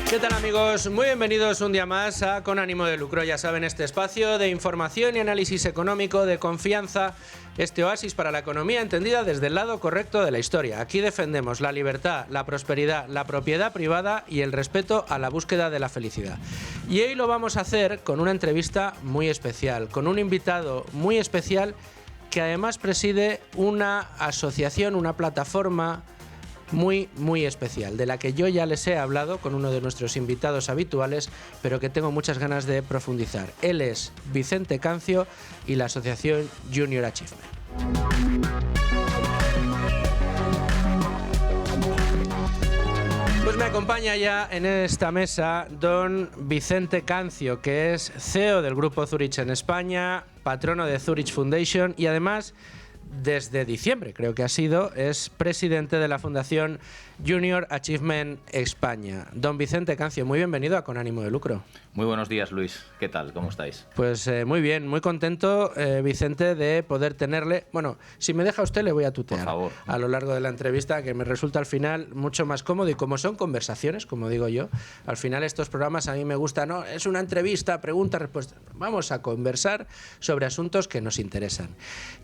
¿Qué tal, amigos? Muy bienvenidos un día más a Con Ánimo de Lucro. Ya saben, este espacio de información y análisis económico de confianza, este oasis para la economía entendida desde el lado correcto de la historia. Aquí defendemos la libertad, la prosperidad, la propiedad privada y el respeto a la búsqueda de la felicidad. Y hoy lo vamos a hacer con una entrevista muy especial, con un invitado muy especial que además preside una asociación, una plataforma muy especial, de la que yo ya les he hablado con uno de nuestros invitados habituales, pero que tengo muchas ganas de profundizar. Él es Vicente Cancio y la asociación Junior Achievement. Pues me acompaña ya en esta mesa don Vicente Cancio, que es CEO del Grupo Zurich en España, patrono de Zurich Foundation y además, desde diciembre, creo que ha sido, es presidente de la Fundación Junior Achievement España. Don Vicente Cancio, muy bienvenido a Con Ánimo de Lucro. Muy buenos días, Luis. ¿Qué tal? ¿Cómo estáis? Pues muy bien, muy contento, Vicente, de poder tenerle. Bueno, si me deja usted, le voy a tutear, por favor, a lo largo de la entrevista, que me resulta al final mucho más cómodo. Y como son conversaciones, como digo yo, al final estos programas a mí me gustan, no, es una entrevista, pregunta, respuesta. Vamos a conversar sobre asuntos que nos interesan.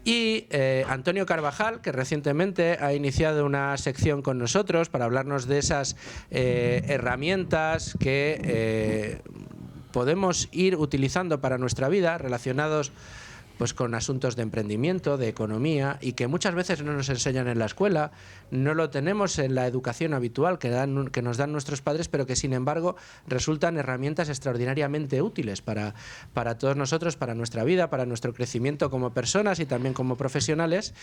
Y Antonio Carvajal, que recientemente ha iniciado una sección con nosotros para hablarnos de esas herramientas que podemos ir utilizando para nuestra vida, relacionados pues con asuntos de emprendimiento, de economía, y que muchas veces no nos enseñan en la escuela, no lo tenemos en la educación habitual que nos dan nuestros padres, pero que sin embargo resultan herramientas extraordinariamente útiles para todos nosotros, para nuestra vida, para nuestro crecimiento como personas y también como profesionales.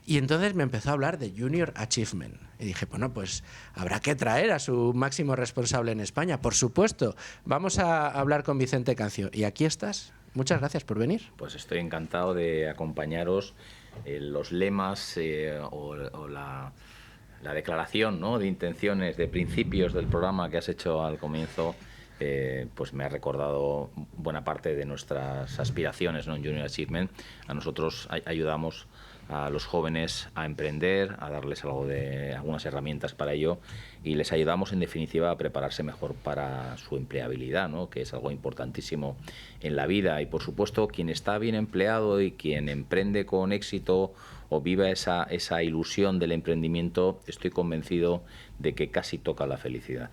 Y entonces me empezó a hablar de Junior Achievement. Y dije, bueno, pues habrá que traer a su máximo responsable en España, por supuesto. Vamos a hablar con Vicente Cancio. ¿Y aquí estás? Muchas gracias por venir. Pues estoy encantado de acompañaros. Los lemas o la declaración, ¿no?, de intenciones, de principios del programa que has hecho al comienzo, pues me ha recordado buena parte de nuestras aspiraciones, ¿no?, en Junior Achievement. A nosotros ayudamos a los jóvenes a emprender, a darles algunas herramientas para ello, y les ayudamos en definitiva a prepararse mejor para su empleabilidad, ¿no?, que es algo importantísimo en la vida. Y por supuesto, quien está bien empleado y quien emprende con éxito o vive esa ilusión del emprendimiento, estoy convencido de que casi toca la felicidad.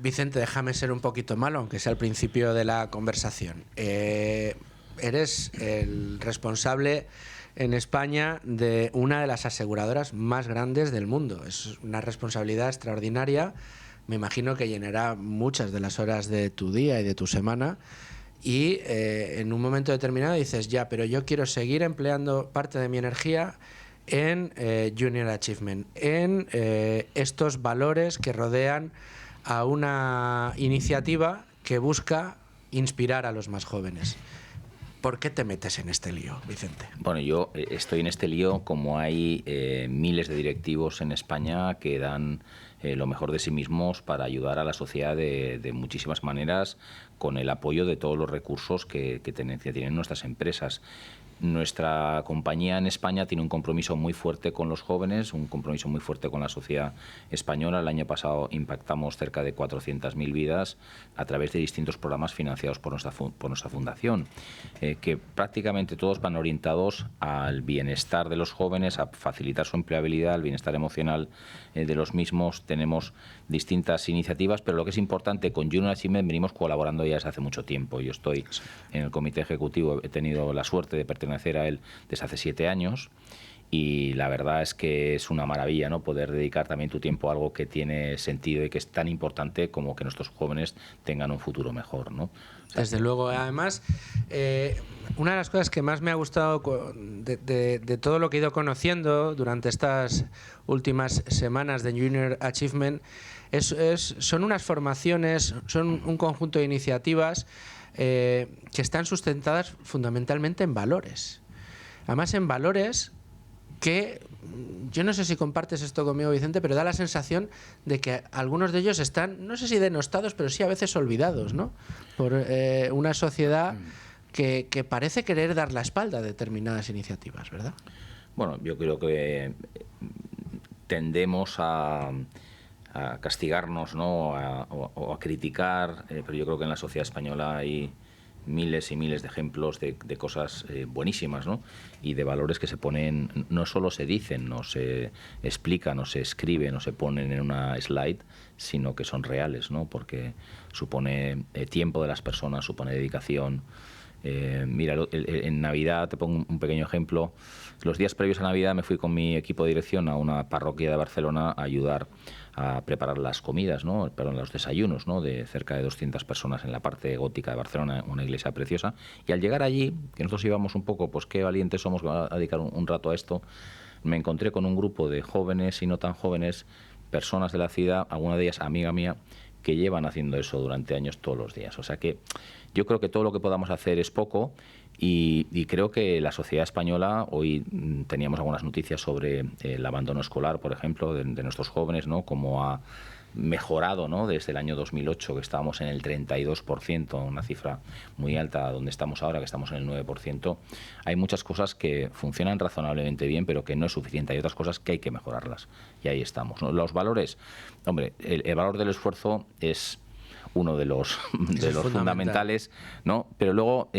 Vicente, déjame ser un poquito malo, aunque sea al principio de la conversación. Eres el responsable en España de una de las aseguradoras más grandes del mundo. Es una responsabilidad extraordinaria. Me imagino que llenará muchas de las horas de tu día y de tu semana. Y en un momento determinado dices, ya, pero yo quiero seguir empleando parte de mi energía en Junior Achievement, en estos valores que rodean a una iniciativa que busca inspirar a los más jóvenes. ¿Por qué te metes en este lío, Vicente? Bueno, yo estoy en este lío como hay miles de directivos en España que dan lo mejor de sí mismos para ayudar a la sociedad de muchísimas maneras, con el apoyo de todos los recursos que tienen nuestras empresas. Nuestra compañía en España tiene un compromiso muy fuerte con los jóvenes, un compromiso muy fuerte con la sociedad española. El año pasado impactamos cerca de 400.000 vidas a través de distintos programas financiados por nuestra fundación, que prácticamente todos van orientados al bienestar de los jóvenes, a facilitar su empleabilidad, al bienestar emocional de los mismos. Tenemos distintas iniciativas, pero lo que es importante, con Junior Achievement venimos colaborando ya desde hace mucho tiempo. Yo estoy en el comité ejecutivo, he tenido la suerte de pertenecer a él desde hace 7 años, y la verdad es que es una maravilla, ¿no?, poder dedicar también tu tiempo a algo que tiene sentido y que es tan importante como que nuestros jóvenes tengan un futuro mejor, ¿no? Desde luego. Además, una de las cosas que más me ha gustado de todo lo que he ido conociendo durante estas últimas semanas de Junior Achievement son unas formaciones, son un conjunto de iniciativas que están sustentadas fundamentalmente en valores. Además, en valores que, yo no sé si compartes esto conmigo, Vicente, pero da la sensación de que algunos de ellos están, no sé si denostados, pero sí a veces olvidados, ¿no?, por una sociedad que parece querer dar la espalda a determinadas iniciativas, ¿verdad? Bueno, yo creo que tendemos a castigarnos, ¿no? O a criticar, pero yo creo que en la sociedad española hay miles y miles de ejemplos de cosas buenísimas, ¿no? Y de valores que se ponen, no solo se dicen, no se explican, no se escriben, no se ponen en una slide, sino que son reales, ¿no? Porque supone tiempo de las personas, supone dedicación. Mira, en Navidad, te pongo un pequeño ejemplo. Los días previos a Navidad me fui con mi equipo de dirección a una parroquia de Barcelona a ayudar a preparar las comidas, ¿no? Perdón, los desayunos, ¿no? De cerca de 200 personas en la parte gótica de Barcelona, una iglesia preciosa. Y al llegar allí, que nosotros íbamos un poco, pues qué valientes somos, a dedicar un rato a esto, me encontré con un grupo de jóvenes y no tan jóvenes, personas de la ciudad, alguna de ellas amiga mía, que llevan haciendo eso durante años todos los días. O sea que yo creo que todo lo que podamos hacer es poco y creo que la sociedad española, hoy teníamos algunas noticias sobre el abandono escolar, por ejemplo, de nuestros jóvenes, ¿no? Cómo ha mejorado, ¿no? Desde el año 2008, que estábamos en el 32%, una cifra muy alta, donde estamos ahora, que estamos en el 9%. Hay muchas cosas que funcionan razonablemente bien, pero que no es suficiente. Hay otras cosas que hay que mejorarlas. Y ahí estamos, ¿no? Los valores, hombre, el valor del esfuerzo es uno de los fundamentales, ¿no? Pero luego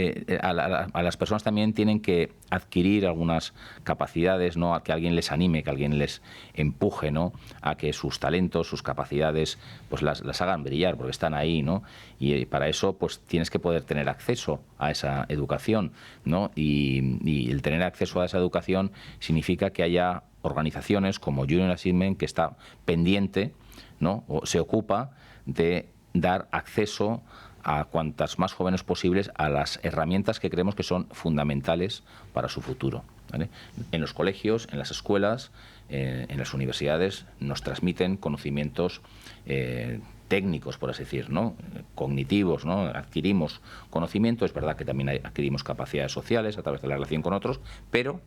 a las personas también tienen que adquirir algunas capacidades, ¿no? A que alguien les anime, que alguien les empuje, ¿no? A que sus talentos, sus capacidades, pues las hagan brillar, porque están ahí, ¿no? Y para eso, pues tienes que poder tener acceso a esa educación, ¿no? Y el tener acceso a esa educación significa que haya organizaciones como Junior Achievement que está pendiente, ¿no? O se ocupa de dar acceso a cuantas más jóvenes posibles a las herramientas que creemos que son fundamentales para su futuro, ¿vale? En los colegios, en las escuelas, en las universidades nos transmiten conocimientos técnicos, por así decir, ¿no? Cognitivos, ¿no? Adquirimos conocimiento, es verdad que también adquirimos capacidades sociales a través de la relación con otros, pero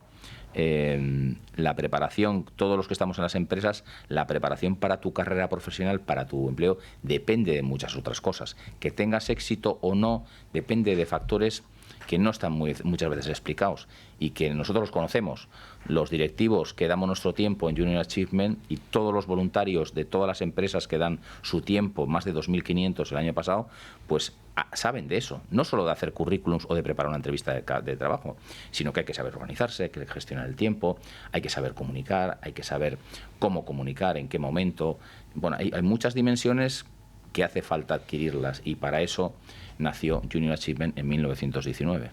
la preparación, todos los que estamos en las empresas, la preparación para tu carrera profesional, para tu empleo, depende de muchas otras cosas. Que tengas éxito o no depende de factores que no están muchas veces explicados y que nosotros los conocemos. Los directivos que damos nuestro tiempo en Junior Achievement y todos los voluntarios de todas las empresas que dan su tiempo, más de 2.500 el año pasado, pues saben de eso. No solo de hacer currículums o de preparar una entrevista de trabajo, sino que hay que saber organizarse, hay que gestionar el tiempo, hay que saber comunicar, hay que saber cómo comunicar, en qué momento. Bueno, hay muchas dimensiones que hace falta adquirirlas y para eso nació Junior Achievement en 1919.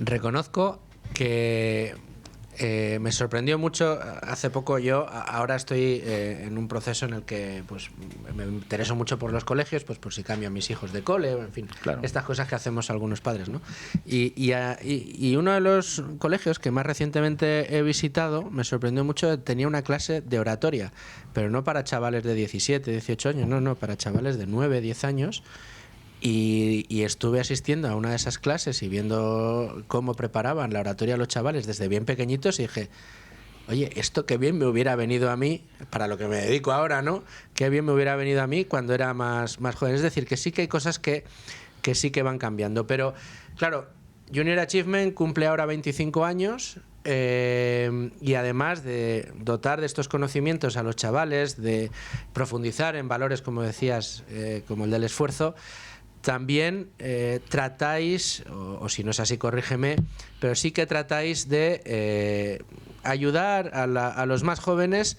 Reconozco que me sorprendió mucho. Hace poco ahora estoy en un proceso en el que pues me intereso mucho por los colegios, pues por si cambian mis hijos de cole, en fin, claro, estas cosas que hacemos algunos padres, ¿no? Y uno de los colegios que más recientemente he visitado me sorprendió mucho. Tenía una clase de oratoria, pero no para chavales de 17, 18 años, no, para chavales de 9, 10 años. Y estuve asistiendo a una de esas clases y viendo cómo preparaban la oratoria a los chavales desde bien pequeñitos y dije, oye, esto qué bien me hubiera venido a mí, para lo que me dedico ahora, ¿no? Qué bien me hubiera venido a mí cuando era más joven. Es decir, que sí que hay cosas que sí que van cambiando. Pero, claro, Junior Achievement cumple ahora 25 años y además de dotar de estos conocimientos a los chavales, de profundizar en valores, como decías, como el del esfuerzo, también tratáis, o si no es así, corrígeme, pero sí que tratáis de ayudar a los más jóvenes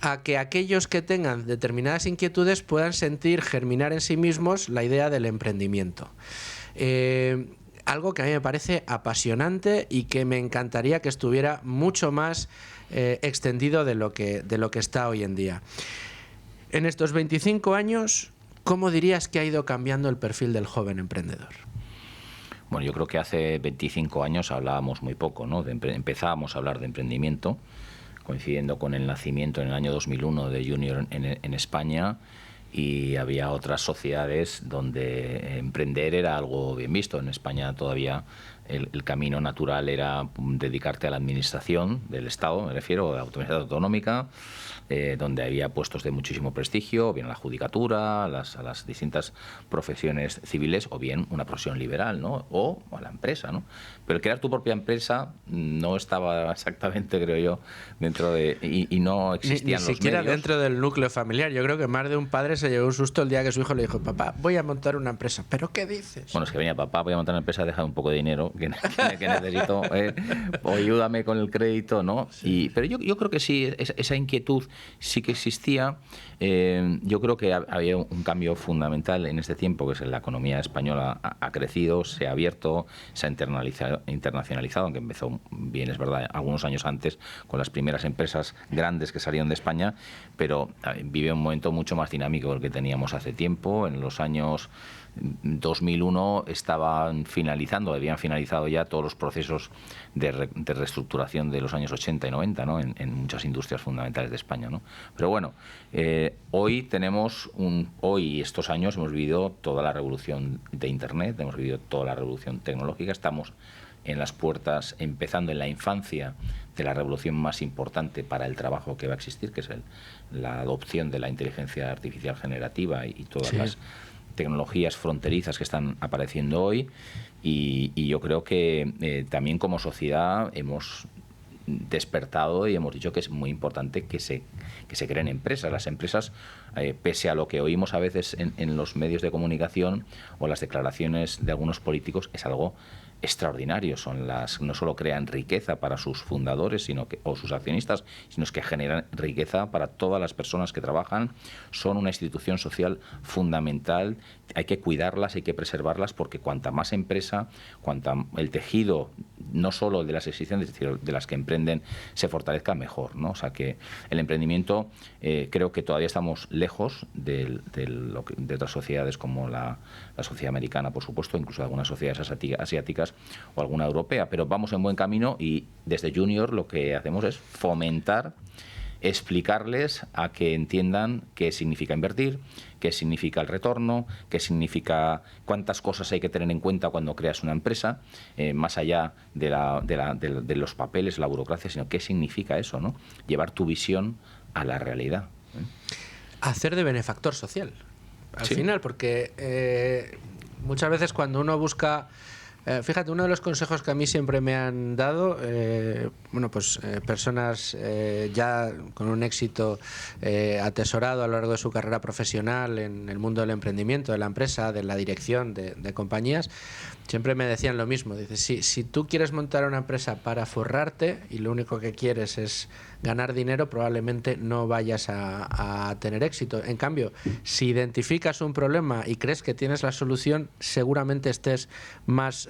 a que aquellos que tengan determinadas inquietudes puedan sentir germinar en sí mismos la idea del emprendimiento. Algo que a mí me parece apasionante y que me encantaría que estuviera mucho más extendido de lo que está hoy en día. En estos 25 años, ¿cómo dirías que ha ido cambiando el perfil del joven emprendedor? Bueno, yo creo que hace 25 años hablábamos muy poco, ¿no? Empezábamos a hablar de emprendimiento, coincidiendo con el nacimiento en el año 2001 de Junior en España, y había otras sociedades donde emprender era algo bien visto. En España todavía el camino natural era dedicarte a la administración del Estado, me refiero a la autonomía autonómica, donde había puestos de muchísimo prestigio, o bien a la judicatura, a las distintas profesiones civiles, o bien una profesión liberal, ¿no? O a la empresa, ¿no? Pero el crear tu propia empresa no estaba exactamente, creo yo, dentro de... y no existían ni los siquiera medios. dentro del núcleo familiar. Yo creo que más de un padre se llevó un susto el día que su hijo le dijo: papá, voy a montar una empresa. ¿Pero qué dices? Bueno, es que venía, papá, voy a montar una empresa, deja un poco de dinero que necesito, o ayúdame con el crédito, ¿no? Sí. Pero yo creo que sí, esa inquietud sí que existía. Yo creo que había un cambio fundamental en este tiempo, que es la economía española ha crecido, se ha abierto, se ha internacionalizado, aunque empezó bien, es verdad, algunos años antes, con las primeras empresas grandes que salieron de España, pero vive un momento mucho más dinámico del que teníamos hace tiempo. En los años 2001 habían finalizado ya todos los procesos de reestructuración de los años 80 y 90, ¿no? en muchas industrias fundamentales de España, ¿no? Pero bueno, hoy estos años hemos vivido toda la revolución de Internet, hemos vivido toda la revolución tecnológica, estamos en las puertas, empezando en la infancia de la revolución más importante para el trabajo que va a existir, que es la adopción de la inteligencia artificial generativa y todas las tecnologías fronterizas que están apareciendo hoy, y yo creo que también como sociedad hemos despertado y hemos dicho que es muy importante que se creen empresas. Las empresas, pese a lo que oímos a veces en los medios de comunicación o las declaraciones de algunos políticos, es algo extraordinario. No solo crean riqueza para sus fundadores o sus accionistas, sino que generan riqueza para todas las personas que trabajan. Son una institución social fundamental. Hay que cuidarlas, hay que preservarlas, porque cuanta más empresa, el tejido, no solo de las existentes, sino de las que emprenden, se fortalezca, mejor, ¿no? O sea que el emprendimiento, creo que todavía estamos lejos de otras sociedades como la sociedad americana, por supuesto, incluso de algunas sociedades asiáticas o alguna europea, pero vamos en buen camino, y desde Junior lo que hacemos es fomentar, explicarles a que entiendan qué significa invertir, qué significa el retorno, qué significa, cuántas cosas hay que tener en cuenta cuando creas una empresa, más allá de los papeles, la burocracia, sino qué significa eso, ¿no? Llevar tu visión a la realidad. Hacer de benefactor social, al final, porque muchas veces cuando uno busca... Fíjate, uno de los consejos que a mí siempre me han dado, personas ya con un éxito atesorado a lo largo de su carrera profesional en el mundo del emprendimiento, de la empresa, de la dirección de compañías, siempre me decían lo mismo. Dice, si tú quieres montar una empresa para forrarte y lo único que quieres es ganar dinero, probablemente no vayas a tener éxito. En cambio, si identificas un problema y crees que tienes la solución, seguramente estés más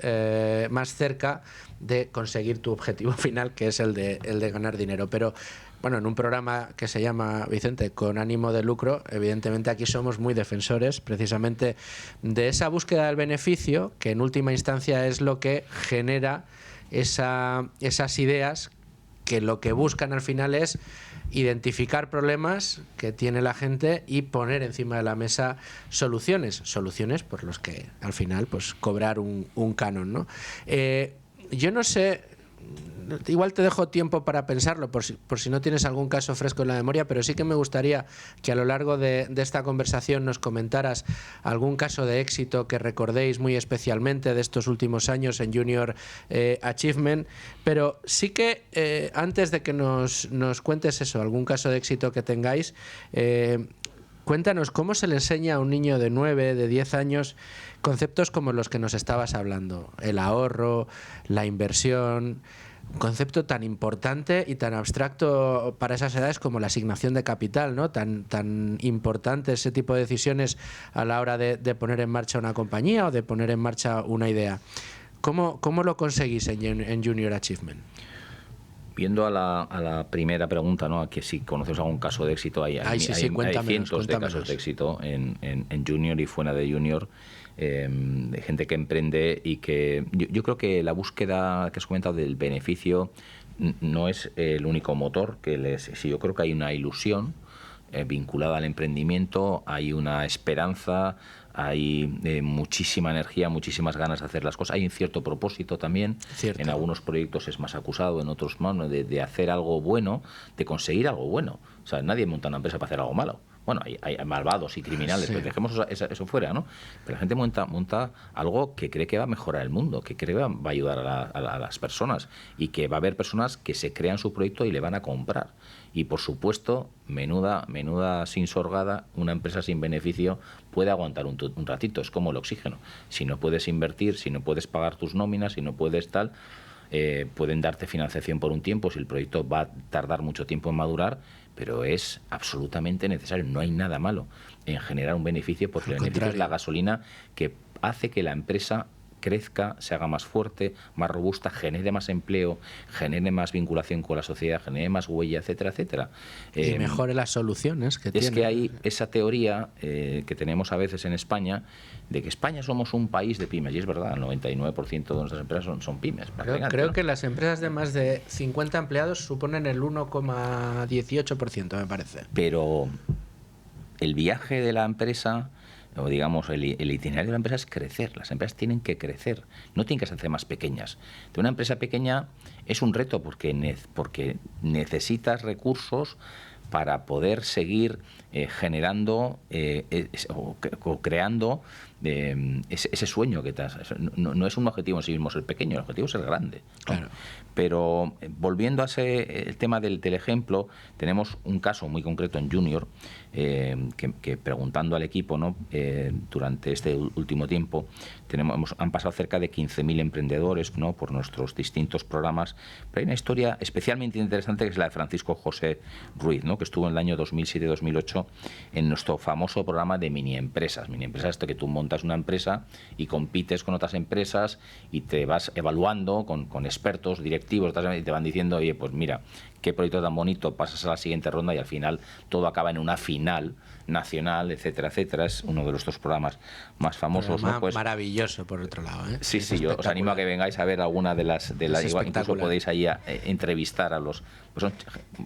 cerca de conseguir tu objetivo final, que es el de ganar dinero. Pero bueno, en un programa que se llama, Vicente, Con ánimo de lucro, evidentemente aquí somos muy defensores precisamente de esa búsqueda del beneficio, que en última instancia es lo que genera esas ideas que lo que buscan al final es identificar problemas que tiene la gente y poner encima de la mesa soluciones por los que al final pues cobrar un canon, ¿no? Yo no sé, igual te dejo tiempo para pensarlo por si no tienes algún caso fresco en la memoria, pero sí que me gustaría que a lo largo de esta conversación nos comentaras algún caso de éxito que recordéis muy especialmente de estos últimos años en Junior Achievement, pero sí que antes de que nos cuentes eso, algún caso de éxito que tengáis, cuéntanos cómo se le enseña a un niño de 9, de 10 años conceptos como los que nos estabas hablando, el ahorro, la inversión, un concepto tan importante y tan abstracto para esas edades como la asignación de capital, ¿no? Tan importante ese tipo de decisiones a la hora de poner en marcha una compañía o de poner en marcha una idea. ¿Cómo lo conseguís en Junior Achievement? Viendo a la primera pregunta, ¿no? Que si conoces algún caso de éxito, hay cientos de casos de éxito en Junior y fuera de Junior, de gente que emprende y que yo creo que la búsqueda que has comentado del beneficio no es el único motor que yo creo que hay una ilusión vinculada al emprendimiento, hay una esperanza, hay muchísima energía, muchísimas ganas de hacer las cosas, hay un cierto propósito también. Cierto. En algunos proyectos es más acusado, en otros más, ¿no? de hacer algo bueno, de conseguir algo bueno. O sea, nadie monta una empresa para hacer algo malo. Bueno, hay malvados y criminales, Sí. pero dejemos eso fuera, ¿no? Pero la gente monta algo que cree que va a mejorar el mundo, que cree que va a ayudar a las personas, y que va a haber personas que se crean su proyecto y le van a comprar. Y por supuesto, menuda sin sorgada, una empresa sin beneficio puede aguantar un ratito, es como el oxígeno. Si no puedes invertir, si no puedes pagar tus nóminas, si no puedes tal, pueden darte financiación por un tiempo, si el proyecto va a tardar mucho tiempo en madurar, pero es absolutamente necesario. No hay nada malo en generar un beneficio, porque el beneficio es la gasolina que hace que la empresa crezca, se haga más fuerte, más robusta, genere más empleo, genere más vinculación con la sociedad, genere más huella, etcétera, etcétera. Y mejore las soluciones que tiene. Es que hay esa teoría que tenemos a veces en España, de que España somos un país de pymes, y es verdad, el 99% de nuestras empresas son pymes. Creo ¿no? que las empresas de más de 50 empleados suponen el 1,18%, me parece. Pero el viaje de la empresa, o digamos el itinerario de la empresa, es crecer. Las empresas tienen que crecer, no tienen que hacerse más pequeñas. De una empresa pequeña es un reto porque necesitas recursos para poder seguir generando o creando ese sueño que te has. No es un objetivo en sí mismo ser pequeño, el objetivo es ser grande, ¿no? Claro. Pero volviendo a el tema del ejemplo, tenemos un caso muy concreto en Junior, que preguntando al equipo, ¿no? Durante este último tiempo han pasado cerca de 15.000 emprendedores, ¿no? Por nuestros distintos programas, pero hay una historia especialmente interesante que es la de Francisco José Ruiz, ¿no? Que estuvo en el año 2007-2008 en nuestro famoso programa de mini empresas. Mini empresas, esto que tú montas una empresa y compites con otras empresas y te vas evaluando con expertos, directivos, y te van diciendo, oye, pues mira, qué proyecto tan bonito, pasas a la siguiente ronda y al final todo acaba en una final nacional, etcétera, etcétera. Es uno de nuestros programas más famosos, ¿no? Pues maravilloso, por otro lado, ¿eh? Sí, yo os animo a que vengáis a ver alguna de las igual, incluso podéis ahí entrevistar a los, pues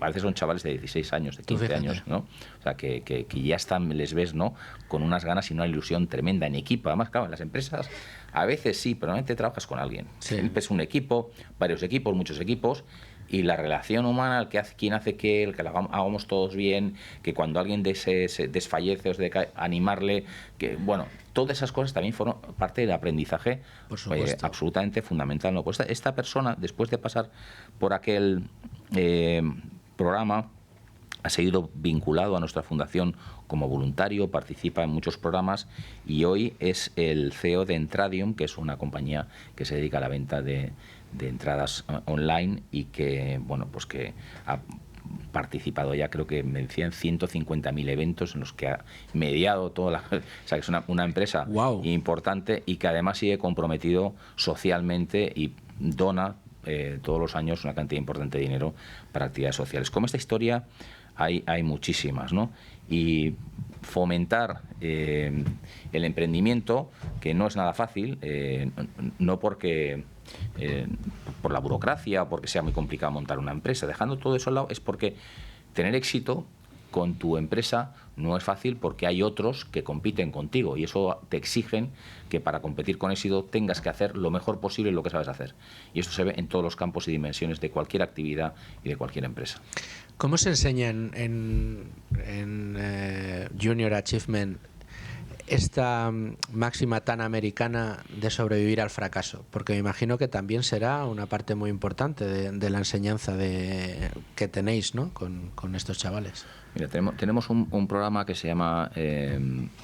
a veces son chavales de 16 años, de 15 años, ¿no? O sea, que ya están, les ves, ¿no? Con unas ganas y una ilusión tremenda en equipo. Además, claro, en las empresas a veces sí, pero normalmente trabajas con alguien. Sí. Siempre es un equipo, varios equipos, muchos equipos, y la relación humana, quién hace qué, el que lo hagamos todos bien, que cuando alguien se desfallece o se decae, animarle, que bueno, todas esas cosas también fueron parte del aprendizaje, absolutamente fundamental, ¿no? Pues esta persona, después de pasar por aquel programa, ha seguido vinculado a nuestra fundación como voluntario, participa en muchos programas y hoy es el CEO de Entradium, que es una compañía que se dedica a la venta de entradas online y que, bueno, pues que ha participado ya, creo que me decían 150.000 eventos en los que ha mediado toda o sea, que es una empresa importante y que además sigue comprometido socialmente y dona todos los años una cantidad importante de dinero para actividades sociales. Como esta historia hay muchísimas, ¿no? Y fomentar el emprendimiento, que no es nada fácil, no porque por la burocracia o porque sea muy complicado montar una empresa, dejando todo eso al lado, es porque tener éxito con tu empresa no es fácil, porque hay otros que compiten contigo y eso te exigen que para competir con éxito tengas que hacer lo mejor posible lo que sabes hacer. Y esto se ve en todos los campos y dimensiones de cualquier actividad y de cualquier empresa. ¿Cómo se enseña en Junior Achievement esta máxima tan americana de sobrevivir al fracaso? Porque me imagino que también será una parte muy importante de la enseñanza que tenéis, ¿no? con estos chavales. Mira, tenemos un programa que se llama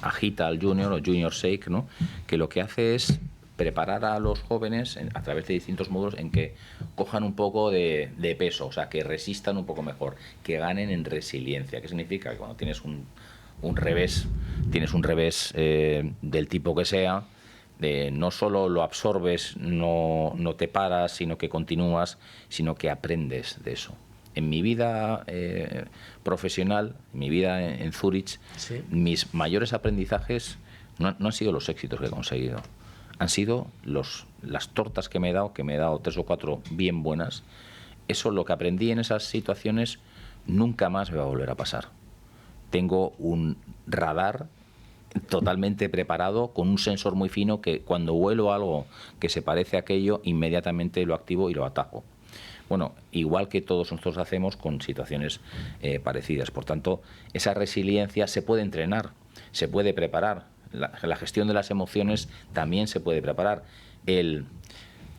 Agita al Junior o Junior Shake, ¿no? Que lo que hace es preparar a los jóvenes a través de distintos módulos en que cojan un poco de peso, o sea, que resistan un poco mejor, que ganen en resiliencia. ¿Qué significa? Que cuando tienes un revés del tipo que sea, no solo lo absorbes, no te paras, sino que continúas, sino que aprendes de eso. En mi vida profesional, en mi vida en Zurich, ¿sí? Mis mayores aprendizajes no han sido los éxitos que he conseguido, han sido las tortas que me he dado 3 o 4 bien buenas. Eso, lo que aprendí en esas situaciones, nunca más me va a volver a pasar. tengo un radar totalmente preparado con un sensor muy fino que cuando huelo algo que se parece a aquello, inmediatamente lo activo y lo atajo. Bueno, igual que todos nosotros hacemos con situaciones parecidas. Por tanto, esa resiliencia se puede entrenar, se puede preparar. La gestión de las emociones también se puede preparar. El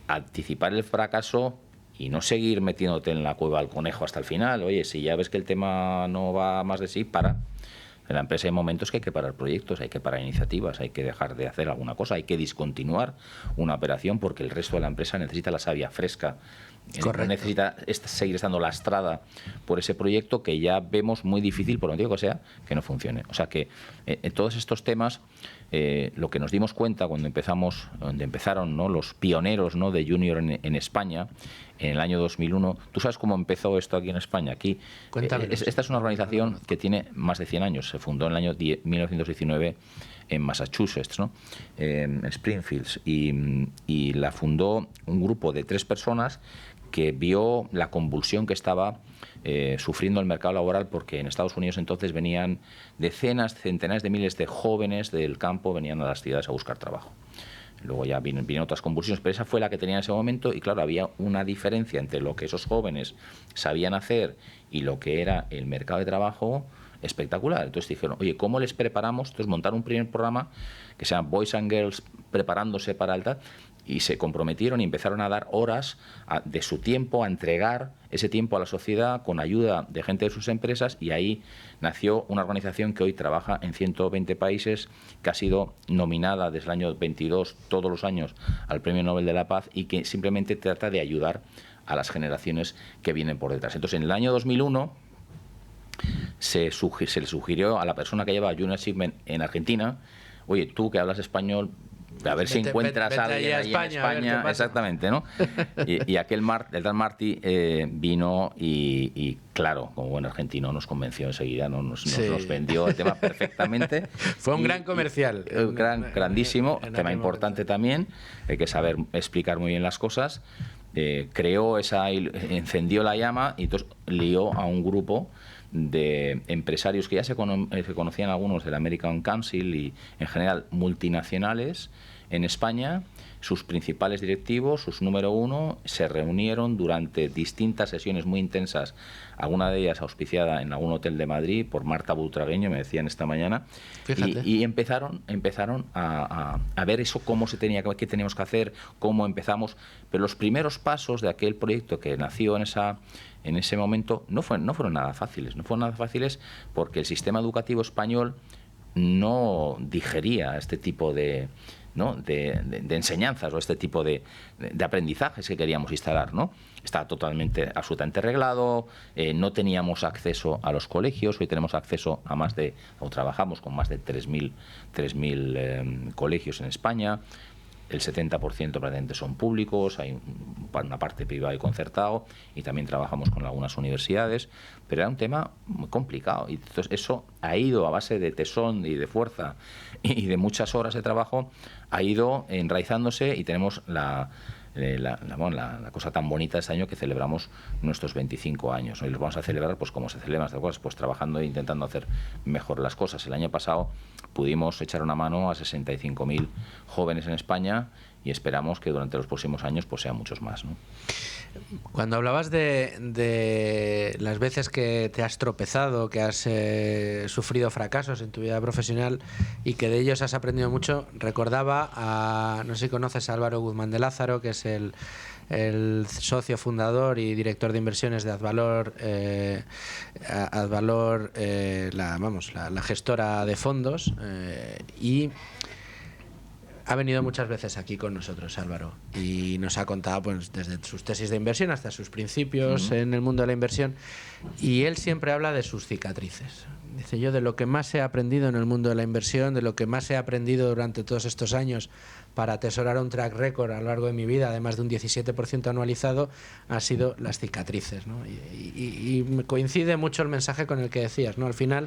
anticipar el fracaso y no seguir metiéndote en la cueva al conejo hasta el final. Oye, si ya ves que el tema no va más de sí, para. En la empresa hay momentos que hay que parar proyectos, hay que parar iniciativas, hay que dejar de hacer alguna cosa, hay que discontinuar una operación porque el resto de la empresa necesita la savia fresca. Correcto. No necesita seguir estando lastrada por ese proyecto que ya vemos muy difícil, por lo que sea, que no funcione. O sea que en todos estos temas, lo que nos dimos cuenta cuando empezaron, ¿no?, los pioneros, ¿no?, de Junior en España, en el año 2001. ¿Tú sabes cómo empezó esto aquí en España? Aquí, esta es una organización que tiene más de 100 años. Se fundó en el año 1919 en Massachusetts, ¿no?, en Springfield, y la fundó un grupo de 3 personas que vio la convulsión que estaba sufriendo el mercado laboral, porque en Estados Unidos entonces venían decenas, centenares de miles de jóvenes del campo, venían a las ciudades a buscar trabajo. Luego ya vienen otras convulsiones, pero esa fue la que tenía en ese momento, y claro, había una diferencia entre lo que esos jóvenes sabían hacer y lo que era el mercado de trabajo espectacular. Entonces dijeron, oye, ¿cómo les preparamos? Entonces montaron un primer programa que se llama Boys and Girls preparándose para el tal, y se comprometieron y empezaron a dar horas de su tiempo, a entregar ese tiempo a la sociedad con ayuda de gente de sus empresas, y ahí nació una organización que hoy trabaja en 120 países, que ha sido nominada desde el año 22 todos los años al Premio Nobel de la Paz, y que simplemente trata de ayudar a las generaciones que vienen por detrás. Entonces, en el año 2001 se le sugirió a la persona que lleva Junior Achievement en Argentina, oye, tú que hablas español, a ver si encuentras a alguien ahí en España, exactamente, ¿no? Y el tal Martí vino y claro, como buen argentino nos convenció enseguida, ¿no? Nos vendió el tema perfectamente. Fue un gran comercial. Grandísimo, tema importante también, hay que saber explicar muy bien las cosas. Encendió la llama y entonces lió a un grupo de empresarios que ya se conocían, algunos del American Council y en general multinacionales en España. Sus principales directivos, sus número 1, se reunieron durante distintas sesiones muy intensas, alguna de ellas auspiciada en algún hotel de Madrid por Marta Butragueño, me decían esta mañana. Y empezaron a ver eso, cómo qué teníamos que hacer, cómo empezamos. Pero los primeros pasos de aquel proyecto que nació en ese momento no fueron nada fáciles. No fueron nada fáciles porque el sistema educativo español no digería este tipo de enseñanzas o este tipo de aprendizajes que queríamos instalar, ¿no? Está absolutamente reglado, no teníamos acceso a los colegios. Hoy tenemos acceso a trabajamos con más de 3.000 colegios en España. El 70% prácticamente son públicos, hay una parte privada y concertado, y también trabajamos con algunas universidades, pero era un tema muy complicado, y entonces eso ha ido a base de tesón y de fuerza y de muchas horas de trabajo, ha ido enraizándose, y tenemos la cosa tan bonita este año que celebramos nuestros 25 años. Hoy los vamos a celebrar pues como se celebran estas cosas, pues trabajando e intentando hacer mejor las cosas. El año pasado pudimos echar una mano a 65.000 jóvenes en España, y esperamos que durante los próximos años pues sean muchos más, ¿no? Cuando hablabas de las veces que te has tropezado, que has sufrido fracasos en tu vida profesional y que de ellos has aprendido mucho, recordaba no sé si conoces a Álvaro Guzmán de Lázaro, que es el socio fundador y director de inversiones de Advalor, la gestora de fondos, y ha venido muchas veces aquí con nosotros, Álvaro, y nos ha contado pues desde sus tesis de inversión hasta sus principios en el mundo de la inversión, y él siempre habla de sus cicatrices. Dice, yo de lo que más he aprendido en el mundo de la inversión, de lo que más he aprendido durante todos estos años para atesorar un track record a lo largo de mi vida, además de un 17% anualizado, ha sido las cicatrices, ¿no? Y me coincide mucho el mensaje con el que decías, ¿no? Al final,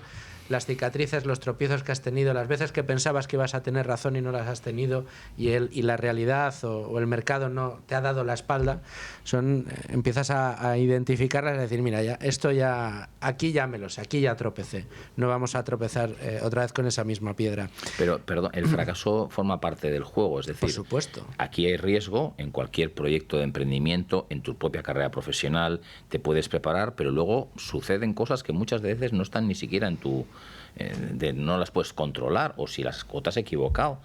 las cicatrices, los tropiezos que has tenido, las veces que pensabas que ibas a tener razón y no las has tenido, tenido y la realidad o el mercado no te ha dado la espalda, empiezas a identificarlas y a decir, mira, ya, aquí ya me lo sé, aquí ya tropecé, no vamos a tropezar otra vez con esa misma piedra. Pero, perdón, el fracaso forma parte del juego, es decir, por supuesto, aquí hay riesgo en cualquier proyecto de emprendimiento, en tu propia carrera profesional, te puedes preparar, pero luego suceden cosas que muchas veces no están ni siquiera en tu... no las puedes controlar, o si las te has equivocado.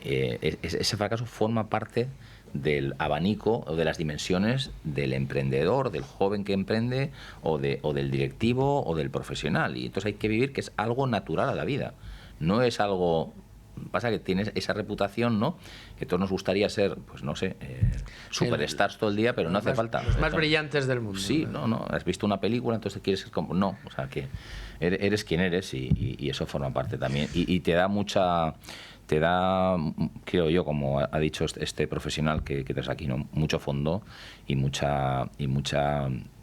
Ese fracaso forma parte del abanico o de las dimensiones del emprendedor, del joven que emprende, o del directivo o del profesional. Y entonces hay que vivir que es algo natural a la vida. No es algo... Pasa que tienes esa reputación, ¿no? Que todos nos gustaría ser, pues no sé, superstars todo el día, pero no hace falta. Los más brillantes del mundo. Sí, no. Has visto una película, entonces quieres ser como... No, o sea, que eres quien eres y eso forma parte también. Y te da mucha... creo yo, como ha dicho este profesional que tienes aquí, ¿no? Mucho fondo y mucha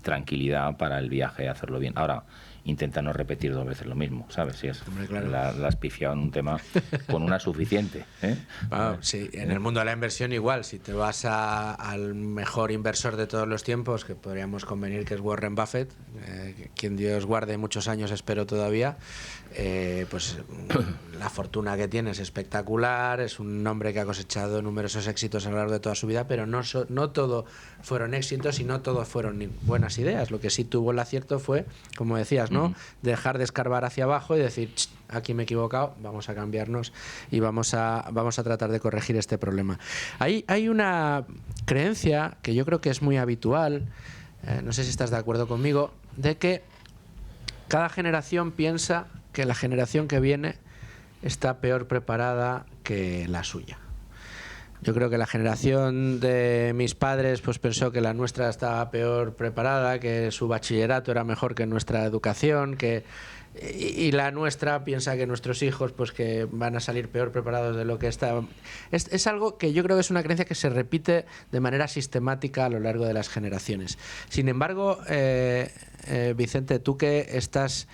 tranquilidad para el viaje, hacerlo bien. Ahora, intenta no repetir 2 veces lo mismo, ¿sabes? Si es, hombre, claro. la has pifiado en un tema, con una suficiente. Sí, en el mundo de la inversión igual, si te vas al mejor inversor de todos los tiempos, que podríamos convenir que es Warren Buffett, quien Dios guarde muchos años, espero todavía, pues la fortuna que tiene es espectacular, es un hombre que ha cosechado numerosos éxitos a lo largo de toda su vida, pero no todo fueron éxitos y no todo fueron buenas ideas. Lo que sí tuvo el acierto fue, como decías, ¿no? Dejar de escarbar hacia abajo y decir, aquí me he equivocado, vamos a cambiarnos y vamos a tratar de corregir este problema. Hay una creencia que yo creo que es muy habitual, no sé si estás de acuerdo conmigo, de que cada generación piensa que la generación que viene está peor preparada que la suya. Yo creo que la generación de mis padres pues pensó que la nuestra estaba peor preparada, que su bachillerato era mejor que nuestra educación, y la nuestra piensa que nuestros hijos pues que van a salir peor preparados de lo que estaban. Es algo que yo creo que es una creencia que se repite de manera sistemática a lo largo de las generaciones. Sin embargo, Vicente, tú que estás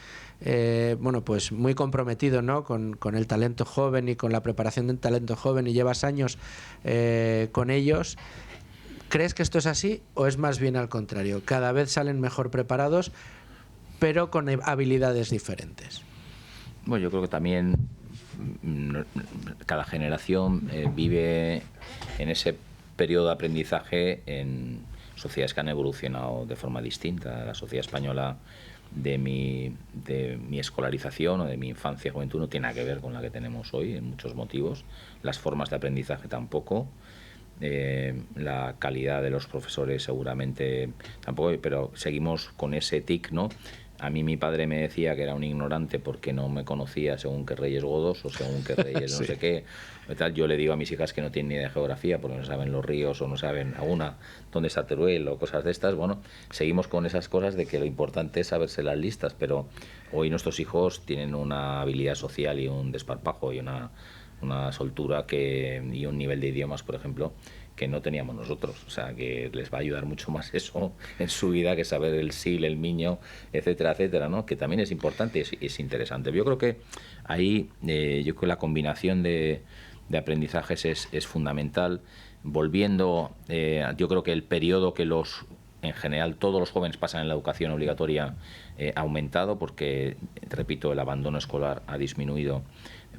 pues muy comprometido, ¿no? con el talento joven y con la preparación del talento joven y llevas años con ellos, ¿crees que esto es así o es más bien al contrario? Cada vez salen mejor preparados pero con habilidades diferentes. Bueno, yo creo que también cada generación vive en ese periodo de aprendizaje en sociedades que han evolucionado de forma distinta. La sociedad española de mi escolarización o de mi infancia y juventud no tiene nada que ver con la que tenemos hoy, en muchos motivos. Las formas de aprendizaje tampoco. La calidad de los profesores seguramente tampoco, pero seguimos con ese tic, ¿no? A mí mi padre me decía que era un ignorante porque no me conocía según qué reyes godos o según qué reyes no sé qué. Yo le digo a mis hijas que no tienen ni idea de geografía porque no saben los ríos o no saben dónde está Teruel o cosas de estas. Bueno, seguimos con esas cosas de que lo importante es saberse las listas, pero hoy nuestros hijos tienen una habilidad social y un desparpajo y una soltura y un nivel de idiomas, por ejemplo, que no teníamos nosotros. O sea, que les va a ayudar mucho más eso en su vida que saber el sil, el miño, etcétera, etcétera, ¿no? Que también es importante y es interesante. Yo creo que ahí yo creo que la combinación de aprendizajes es fundamental. Volviendo, yo creo que el periodo que en general todos los jóvenes pasan en la educación obligatoria ha aumentado porque, repito, el abandono escolar ha disminuido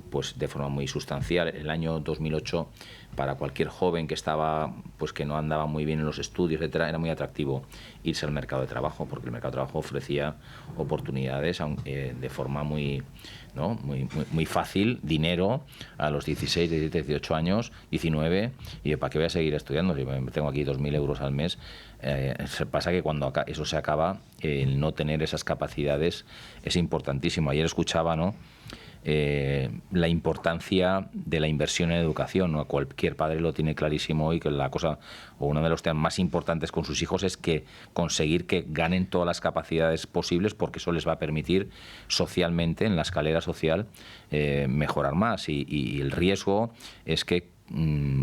pues de forma muy sustancial. El año 2008 para cualquier joven que estaba pues que no andaba muy bien en los estudios, etcétera, era muy atractivo irse al mercado de trabajo porque el mercado de trabajo ofrecía oportunidades de forma muy fácil, dinero a los 16, 17, 18 años, 19, y ¿para qué voy a seguir estudiando? Si tengo aquí 2.000 euros al mes. Se pasa que cuando eso se acaba, el no tener esas capacidades es importantísimo. Ayer escuchaba, ¿no?, la importancia de la inversión en educación, ¿no? Cualquier padre lo tiene clarísimo hoy, que la cosa o uno de los temas más importantes con sus hijos es que conseguir que ganen todas las capacidades posibles, porque eso les va a permitir socialmente, en la escalera social, mejorar más, y el riesgo es que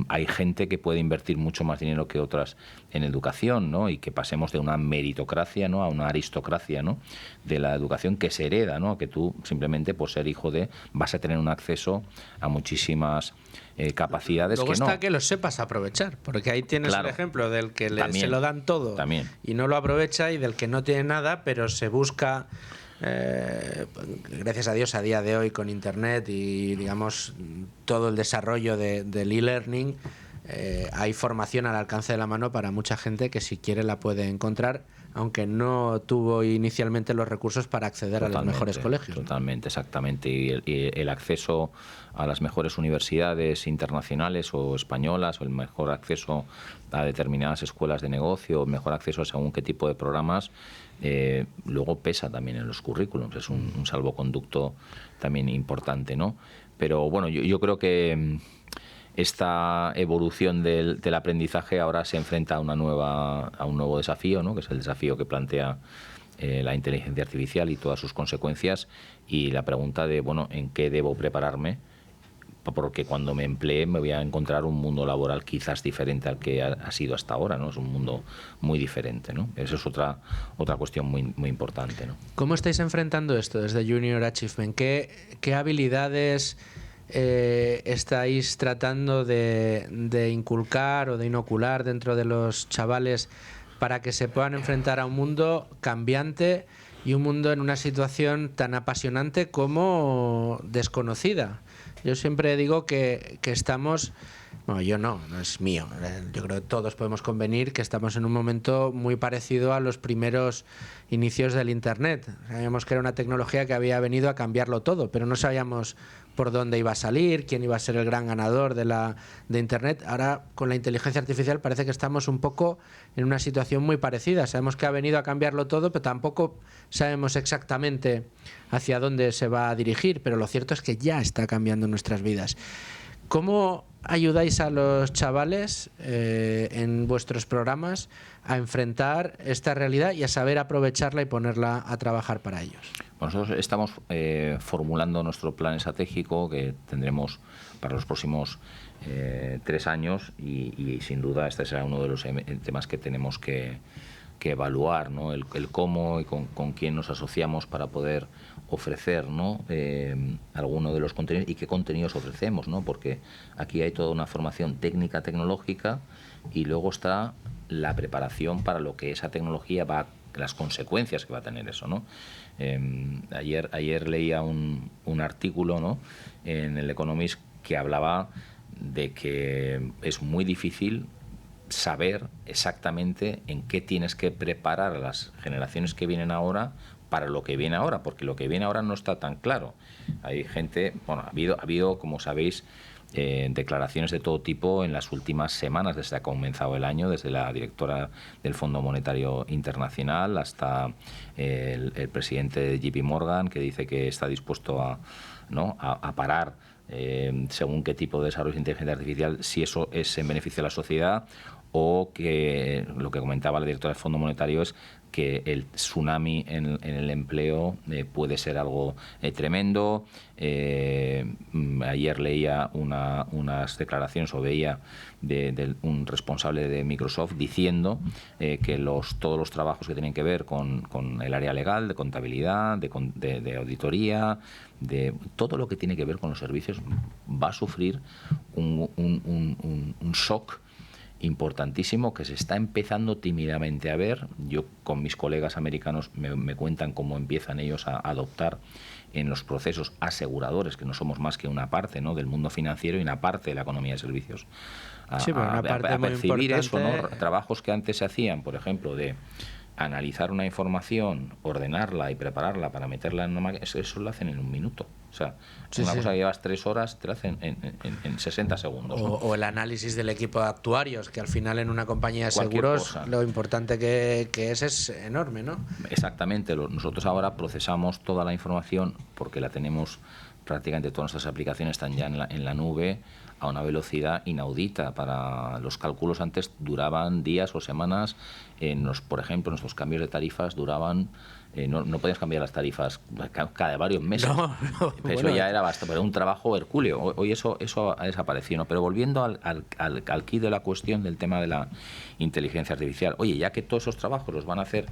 hay gente que puede invertir mucho más dinero que otras en educación, ¿no? Y que pasemos de una meritocracia, ¿no?, a una aristocracia, ¿no?, de la educación que se hereda, ¿no?, que tú simplemente por ser hijo de vas a tener un acceso a muchísimas capacidades. Luego que no. está que lo sepas aprovechar, porque ahí tienes Claro. el ejemplo del que También. se lo dan todo También. y no lo aprovecha, y del que no tiene nada, pero se busca, gracias a Dios, a día de hoy con Internet y, digamos, todo el desarrollo del e-learning, hay formación al alcance de la mano para mucha gente que, si quiere, la puede encontrar, aunque no tuvo inicialmente los recursos para acceder a los mejores colegios. Totalmente, exactamente. Y el acceso a las mejores universidades internacionales o españolas, o el mejor acceso a determinadas escuelas de negocio, o mejor acceso a según qué tipo de programas, luego pesa también en los currículums. Es un salvoconducto también importante, ¿no? Pero bueno, yo creo que esta evolución del aprendizaje ahora se enfrenta a un nuevo desafío, ¿no?, que es el desafío que plantea la inteligencia artificial y todas sus consecuencias, y la pregunta de, bueno, ¿en qué debo prepararme? Porque cuando me emplee me voy a encontrar un mundo laboral quizás diferente al que ha sido hasta ahora, ¿no? Es un mundo muy diferente, ¿no? Esa es otra cuestión muy importante, ¿no? ¿Cómo estáis enfrentando esto desde Junior Achievement? ¿Qué habilidades estáis tratando de inculcar o de inocular dentro de los chavales para que se puedan enfrentar a un mundo cambiante y un mundo en una situación tan apasionante como desconocida? Yo siempre digo que estamos... Bueno, yo no es mío. Yo creo que todos podemos convenir que estamos en un momento muy parecido a los primeros inicios del Internet. Sabíamos que era una tecnología que había venido a cambiarlo todo, pero no sabíamos por dónde iba a salir, quién iba a ser el gran ganador de Internet. Ahora, con la inteligencia artificial, parece que estamos un poco en una situación muy parecida. Sabemos que ha venido a cambiarlo todo, pero tampoco sabemos exactamente hacia dónde se va a dirigir. Pero lo cierto es que ya está cambiando nuestras vidas. ¿Cómo ayudáis a los chavales en vuestros programas a enfrentar esta realidad y a saber aprovecharla y ponerla a trabajar para ellos? Nosotros estamos formulando nuestro plan estratégico que tendremos para los próximos 3 años y sin duda este será uno de los temas que tenemos que evaluar, ¿no? El cómo y con quién nos asociamos para poder ofrecer, ¿no?, alguno de los contenidos y qué contenidos ofrecemos, ¿no? Porque aquí hay toda una formación técnica, tecnológica, y luego está la preparación para lo que esa tecnología las consecuencias que va a tener eso, ¿no? Ayer leía un artículo, ¿no?, en el Economist que hablaba de que es muy difícil saber exactamente en qué tienes que preparar a las generaciones que vienen ahora para lo que viene ahora, porque lo que viene ahora no está tan claro. Hay gente, bueno, ha habido, como sabéis, declaraciones de todo tipo en las últimas semanas desde que ha comenzado el año, desde la directora del Fondo Monetario Internacional hasta el presidente de JP Morgan, que dice que está dispuesto a parar según qué tipo de desarrollo de inteligencia artificial, si eso es en beneficio de la sociedad, o que lo que comentaba la directora del Fondo Monetario es que el tsunami en el empleo puede ser algo tremendo. Ayer leía unas declaraciones, o veía de un responsable de Microsoft diciendo que todos los trabajos que tienen que ver con el área legal, de contabilidad, de auditoría, de todo lo que tiene que ver con los servicios, va a sufrir un shock importantísimo que se está empezando tímidamente a ver. Yo con mis colegas americanos me cuentan cómo empiezan ellos a adoptar en los procesos aseguradores, que no somos más que una parte, ¿no?, del mundo financiero y una parte de la economía de servicios. Sí, pero una parte muy percibir eso, ¿no? importante. Trabajos que antes se hacían, por ejemplo, de analizar una información, ordenarla y prepararla para meterla en una máquina, eso lo hacen en un minuto. O sea, una cosa que llevas 3 horas te la hacen en 60 segundos. ¿no? O el análisis del equipo de actuarios, que al final en una compañía de Cualquier seguros cosa. lo importante que es enorme, ¿no? Exactamente. Nosotros ahora procesamos toda la información porque la tenemos, prácticamente todas nuestras aplicaciones están ya en la nube, a una velocidad inaudita. Para los cálculos antes duraban días o semanas, por ejemplo, nuestros cambios de tarifas duraban... no podías cambiar las tarifas cada varios meses. Pero bueno, eso ya era bastante, pero un trabajo hercúleo. Hoy eso ha desaparecido, ¿no? Pero volviendo al quid de la cuestión del tema de la inteligencia artificial, oye, ya que todos esos trabajos los van a hacer,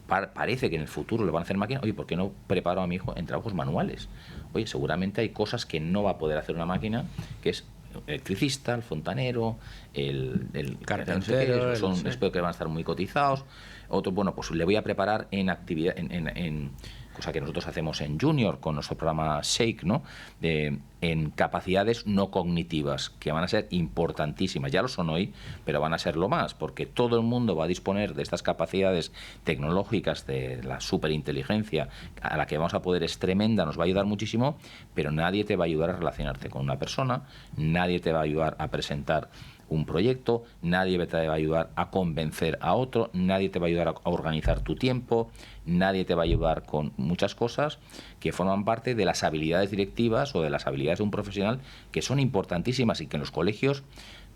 parece que en el futuro lo van a hacer máquinas, oye, ¿por qué no preparo a mi hijo en trabajos manuales? Oye, seguramente hay cosas que no va a poder hacer una máquina, que es el electricista, el fontanero, el carpintero, espero que van a estar muy cotizados. Otro, bueno, pues le voy a preparar en actividad, en cosa que nosotros hacemos en Junior con nuestro programa Shake, ¿no? En capacidades no cognitivas, que van a ser importantísimas. Ya lo son hoy, pero van a serlo más, porque todo el mundo va a disponer de estas capacidades tecnológicas, de la superinteligencia, a la que vamos a poder, es tremenda, nos va a ayudar muchísimo, pero nadie te va a ayudar a relacionarte con una persona, nadie te va a ayudar a presentar un proyecto, nadie te va a ayudar a convencer a otro, nadie te va a ayudar a organizar tu tiempo, nadie te va a ayudar con muchas cosas que forman parte de las habilidades directivas o de las habilidades de un profesional, que son importantísimas y que en los colegios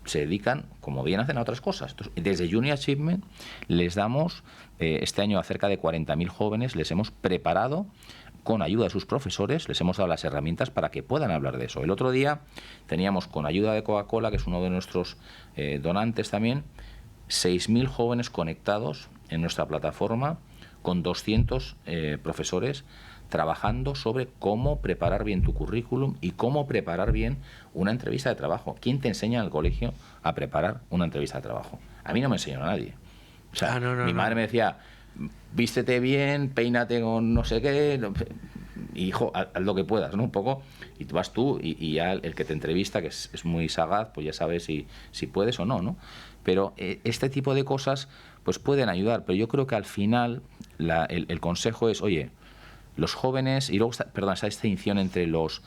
se dedican, como bien hacen, a otras cosas. Entonces, desde Junior Achievement les damos, este año a cerca de 40.000 jóvenes, les hemos preparado con ayuda de sus profesores, les hemos dado las herramientas para que puedan hablar de eso. El otro día teníamos, con ayuda de Coca-Cola, que es uno de nuestros donantes también, 6.000 jóvenes conectados en nuestra plataforma, con 200 profesores trabajando sobre cómo preparar bien tu currículum y cómo preparar bien una entrevista de trabajo. ¿Quién te enseña en el colegio a preparar una entrevista de trabajo? A mí no me enseñó nadie. O sea, mi madre me decía, vístete bien, peínate con no sé qué, hijo, haz lo que puedas, ¿no? Un poco, y vas tú y ya el que te entrevista, que es muy sagaz, pues ya sabes si puedes o no, ¿no? Pero este tipo de cosas pues pueden ayudar, pero yo creo que al final el consejo es, oye, los jóvenes, y luego está esta distinción entre los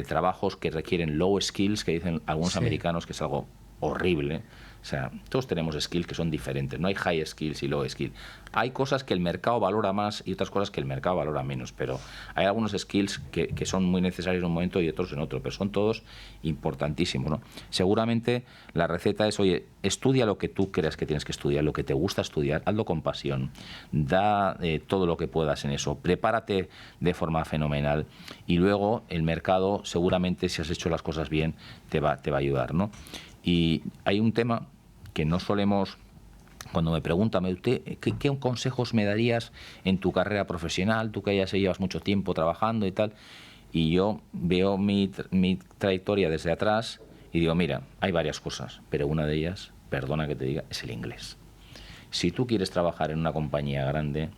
trabajos que requieren low skills, que dicen algunos americanos que es algo horrible. O sea, todos tenemos skills que son diferentes, no hay high skills y low skills. Hay cosas que el mercado valora más y otras cosas que el mercado valora menos, pero hay algunos skills que son muy necesarios en un momento y otros en otro, pero son todos importantísimos, ¿no? Seguramente la receta es, oye, estudia lo que tú creas que tienes que estudiar, lo que te gusta estudiar, hazlo con pasión, da todo lo que puedas en eso, prepárate de forma fenomenal y luego el mercado seguramente, si has hecho las cosas bien, te va a ayudar, ¿no? Y hay un tema que no solemos, cuando me preguntan, ¿qué consejos me darías en tu carrera profesional? Tú que ya llevas mucho tiempo trabajando y tal. Y yo veo mi trayectoria desde atrás y digo, mira, hay varias cosas, pero una de ellas, perdona que te diga, es el inglés. Si tú quieres trabajar en una compañía grande,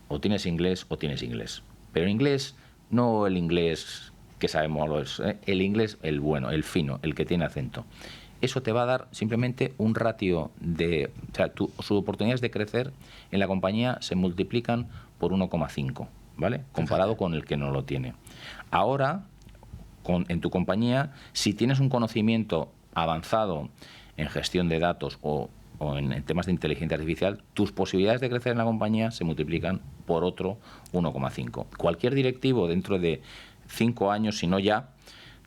o tienes inglés o tienes inglés. Pero inglés, no el inglés que sabemos, el inglés, el bueno, el fino, el que tiene acento. Eso te va a dar simplemente un ratio de... O sea, sus oportunidades de crecer en la compañía se multiplican por 1,5, ¿vale? Comparado con el que no lo tiene. Ahora, en tu compañía, si tienes un conocimiento avanzado en gestión de datos o en temas de inteligencia artificial, tus posibilidades de crecer en la compañía se multiplican por otro 1,5. Cualquier directivo dentro de 5 años, si no ya,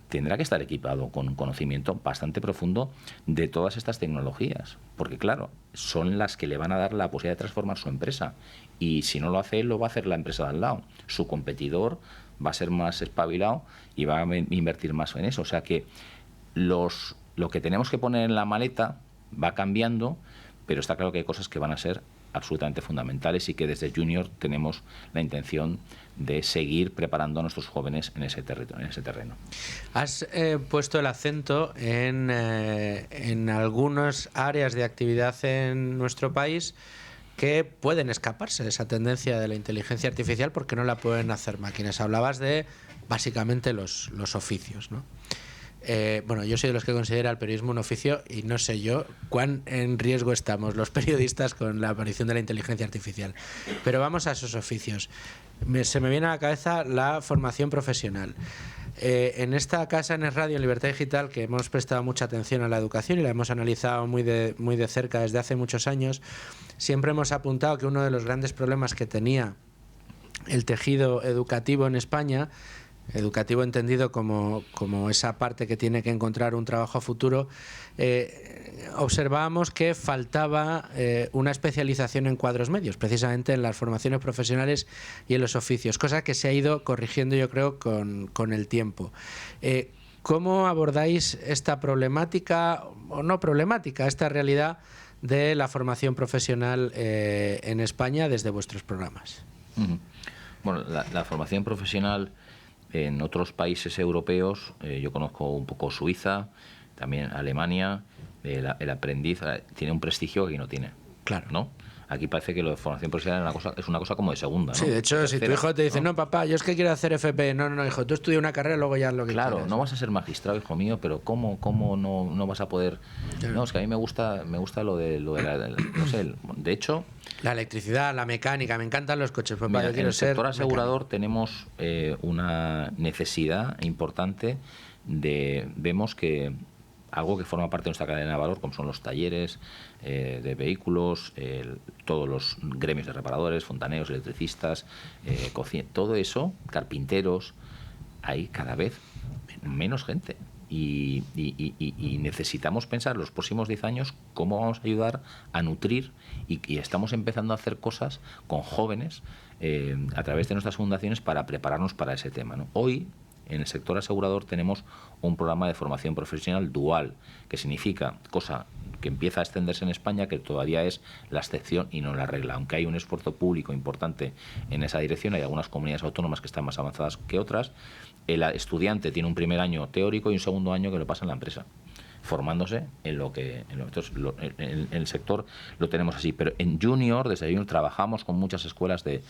tendrá que estar equipado con un conocimiento bastante profundo de todas estas tecnologías, porque claro, son las que le van a dar la posibilidad de transformar su empresa, y si no lo hace él, lo va a hacer la empresa de al lado. Su competidor va a ser más espabilado y va a invertir más en eso. O sea que lo que tenemos que poner en la maleta va cambiando, pero está claro que hay cosas que van a ser absolutamente fundamentales y que desde Junior tenemos la intención de seguir preparando a nuestros jóvenes en ese terreno. Has puesto el acento en algunas áreas de actividad en nuestro país que pueden escaparse de esa tendencia de la inteligencia artificial porque no la pueden hacer máquinas. Hablabas de básicamente los oficios, ¿no? Bueno, yo soy de los que considera el periodismo un oficio y no sé yo cuán en riesgo estamos los periodistas con la aparición de la inteligencia artificial. Pero vamos a esos oficios. Se me viene a la cabeza la formación profesional. En esta casa, en Es Radio, en Libertad Digital, que hemos prestado mucha atención a la educación y la hemos analizado muy de cerca desde hace muchos años, siempre hemos apuntado que uno de los grandes problemas que tenía el tejido educativo en España educativo entendido como esa parte que tiene que encontrar un trabajo a futuro, observábamos que faltaba una especialización en cuadros medios, precisamente en las formaciones profesionales y en los oficios, cosa que se ha ido corrigiendo, yo creo, con el tiempo. ¿Cómo abordáis esta problemática, o no problemática, esta realidad de la formación profesional en España desde vuestros programas? Bueno, la formación profesional en otros países europeos, yo conozco un poco Suiza, también Alemania, el aprendiz tiene un prestigio que aquí no tiene. Claro. ¿No? Aquí parece que lo de formación profesional es una cosa como de segunda, ¿no? Sí, de hecho, si tu hijo te dice, no, papá, yo es que quiero hacer FP, no, hijo, tú estudia una carrera y luego ya lo que claro, quieras. No vas a ser magistrado, hijo mío, pero ¿cómo no vas a poder? Claro. No, es que a mí me gusta lo de no sé, de hecho... La electricidad, la mecánica, me encantan los coches, papá, mira, yo quiero ser en el sector asegurador mecánico. tenemos una necesidad importante vemos que algo que forma parte de nuestra cadena de valor, como son los talleres de vehículos, todos los gremios de reparadores, fontaneros, electricistas, todo eso, carpinteros, hay cada vez menos gente. Y necesitamos pensar los próximos 10 años cómo vamos a ayudar a nutrir y estamos empezando a hacer cosas con jóvenes a través de nuestras fundaciones para prepararnos para ese tema, ¿no? Hoy, en el sector asegurador tenemos un programa de formación profesional dual, que significa, cosa que empieza a extenderse en España, que todavía es la excepción y no la regla. Aunque hay un esfuerzo público importante en esa dirección, hay algunas comunidades autónomas que están más avanzadas que otras. El estudiante tiene un primer año teórico y un segundo año que lo pasa en la empresa, formándose en el sector lo tenemos así, pero en Junior, desde Junior trabajamos con muchas escuelas de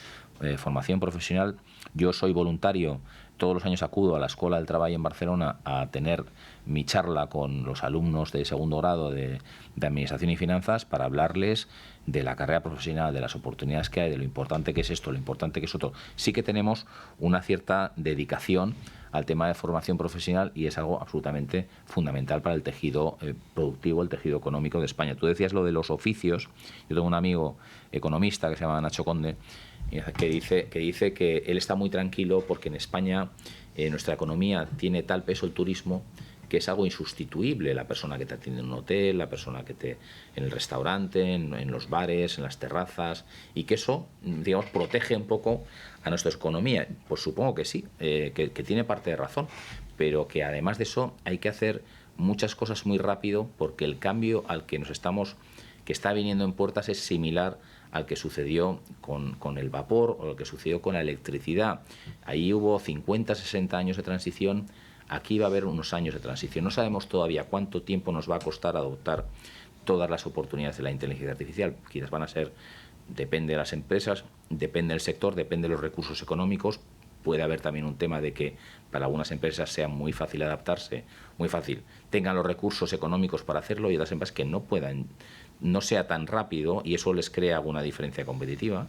formación profesional. Yo soy voluntario, todos los años acudo a la Escuela del Trabajo en Barcelona a tener mi charla con los alumnos de segundo grado de Administración y Finanzas para hablarles de la carrera profesional, de las oportunidades que hay, de lo importante que es esto, lo importante que es otro. Sí que tenemos una cierta dedicación al tema de formación profesional y es algo absolutamente fundamental para el tejido productivo, el tejido económico de España. Tú decías lo de los oficios. Yo tengo un amigo economista que se llama Nacho Conde que dice que él está muy tranquilo porque en España nuestra economía tiene tal peso el turismo que es algo insustituible, la persona que te atiende en un hotel, la persona que te en el restaurante, en los bares, en las terrazas, y que eso, digamos, protege un poco a nuestra economía. Pues supongo que sí, que tiene parte de razón, pero que además de eso hay que hacer muchas cosas muy rápido porque el cambio al que que está viniendo en puertas es similar al que sucedió con el vapor o lo que sucedió con la electricidad. Ahí hubo 50, 60 años de transición. Aquí va a haber unos años de transición. No sabemos todavía cuánto tiempo nos va a costar adoptar todas las oportunidades de la inteligencia artificial. Quizás van a ser, depende de las empresas, depende del sector, depende de los recursos económicos. Puede haber también un tema de que para algunas empresas sea muy fácil adaptarse, muy fácil, tengan los recursos económicos para hacerlo y otras empresas que no puedan, no sea tan rápido y eso les crea alguna diferencia competitiva.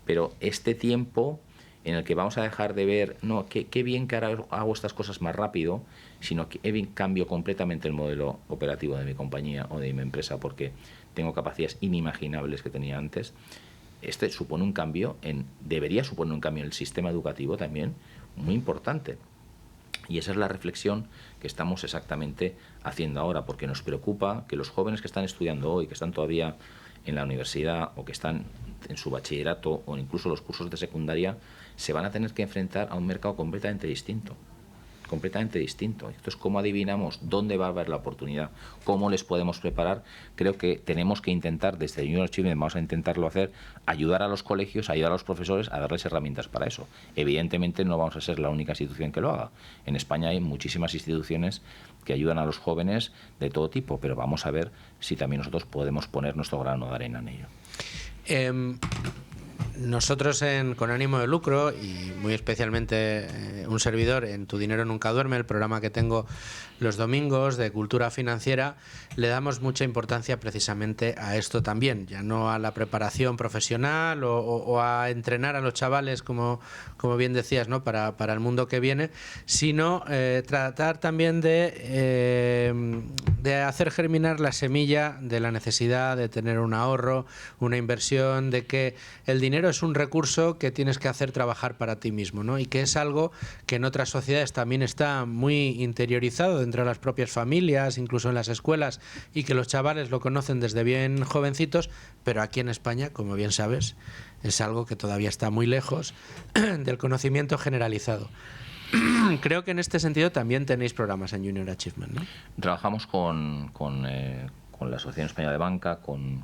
Pero este tiempo en el que vamos a dejar de ver, no, qué bien que ahora hago estas cosas más rápido, sino que cambio completamente el modelo operativo de mi compañía o de mi empresa porque tengo capacidades inimaginables que tenía antes. Este supone un cambio, debería suponer un cambio en el sistema educativo también muy importante. Y esa es la reflexión que estamos exactamente haciendo ahora, porque nos preocupa que los jóvenes que están estudiando hoy, que están todavía en la universidad o que están en su bachillerato o incluso los cursos de secundaria, se van a tener que enfrentar a un mercado completamente distinto. Entonces, ¿cómo adivinamos dónde va a haber la oportunidad? ¿Cómo les podemos preparar? Creo que tenemos que intentar, desde Junior Achievement vamos a intentarlo hacer, ayudar a los colegios, ayudar a los profesores a darles herramientas para eso. Evidentemente no vamos a ser la única institución que lo haga. En España hay muchísimas instituciones que ayudan a los jóvenes de todo tipo, pero vamos a ver si también nosotros podemos poner nuestro grano de arena en ello. Nosotros con ánimo de lucro y muy especialmente un servidor en Tu Dinero Nunca Duerme, el programa que tengo los domingos de cultura financiera, le damos mucha importancia precisamente a esto también, ya no a la preparación profesional o a entrenar a los chavales, como bien decías, ¿no? para el mundo que viene, sino tratar también de de hacer germinar la semilla de la necesidad de tener un ahorro, una inversión, de que el dinero es un recurso que tienes que hacer trabajar para ti mismo, ¿no? Y que es algo que en otras sociedades también está muy interiorizado dentro de las propias familias, incluso en las escuelas, y que los chavales lo conocen desde bien jovencitos, pero aquí en España, como bien sabes, es algo que todavía está muy lejos del conocimiento generalizado. Creo que en este sentido también tenéis programas en Junior Achievement, ¿no? Trabajamos con la Asociación Española de Banca, con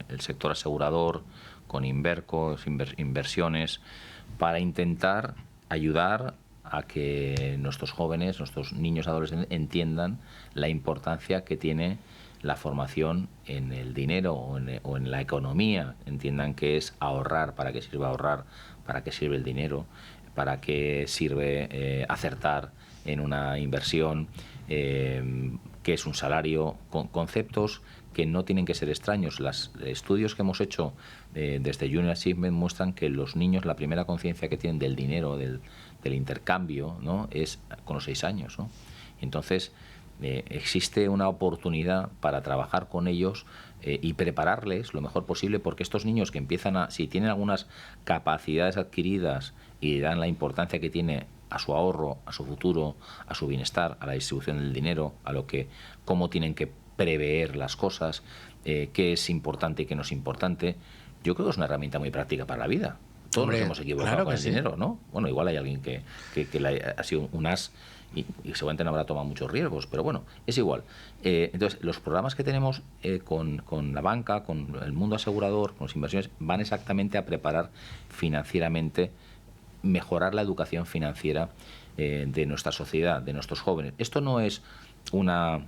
el sector asegurador, con Inverco, inversiones, para intentar ayudar a que nuestros jóvenes, nuestros niños adolescentes entiendan la importancia que tiene la formación en el dinero o en la economía, entiendan qué es ahorrar, para qué sirve ahorrar, para qué sirve el dinero, para qué sirve acertar en una inversión, qué es un salario, conceptos que no tienen que ser extraños. Los estudios que hemos hecho desde Junior Achievement muestran que los niños, la primera conciencia que tienen del dinero, del intercambio, ¿no?, es con los 6 años, ¿no? Entonces, existe una oportunidad para trabajar con ellos y prepararles lo mejor posible, porque estos niños que empiezan si tienen algunas capacidades adquiridas y dan la importancia que tiene a su ahorro, a su futuro, a su bienestar, a la distribución del dinero, cómo tienen que prever las cosas, qué es importante y qué no es importante, yo creo que es una herramienta muy práctica para la vida. Todos nos hemos equivocado claro con el sí. dinero, ¿no? Bueno, igual hay alguien que ha sido un as y seguramente no habrá tomado muchos riesgos, pero bueno, es igual. Entonces, los programas que tenemos con la banca, con el mundo asegurador, con las inversiones, van exactamente a preparar financieramente, mejorar la educación financiera de nuestra sociedad, de nuestros jóvenes. Esto no es una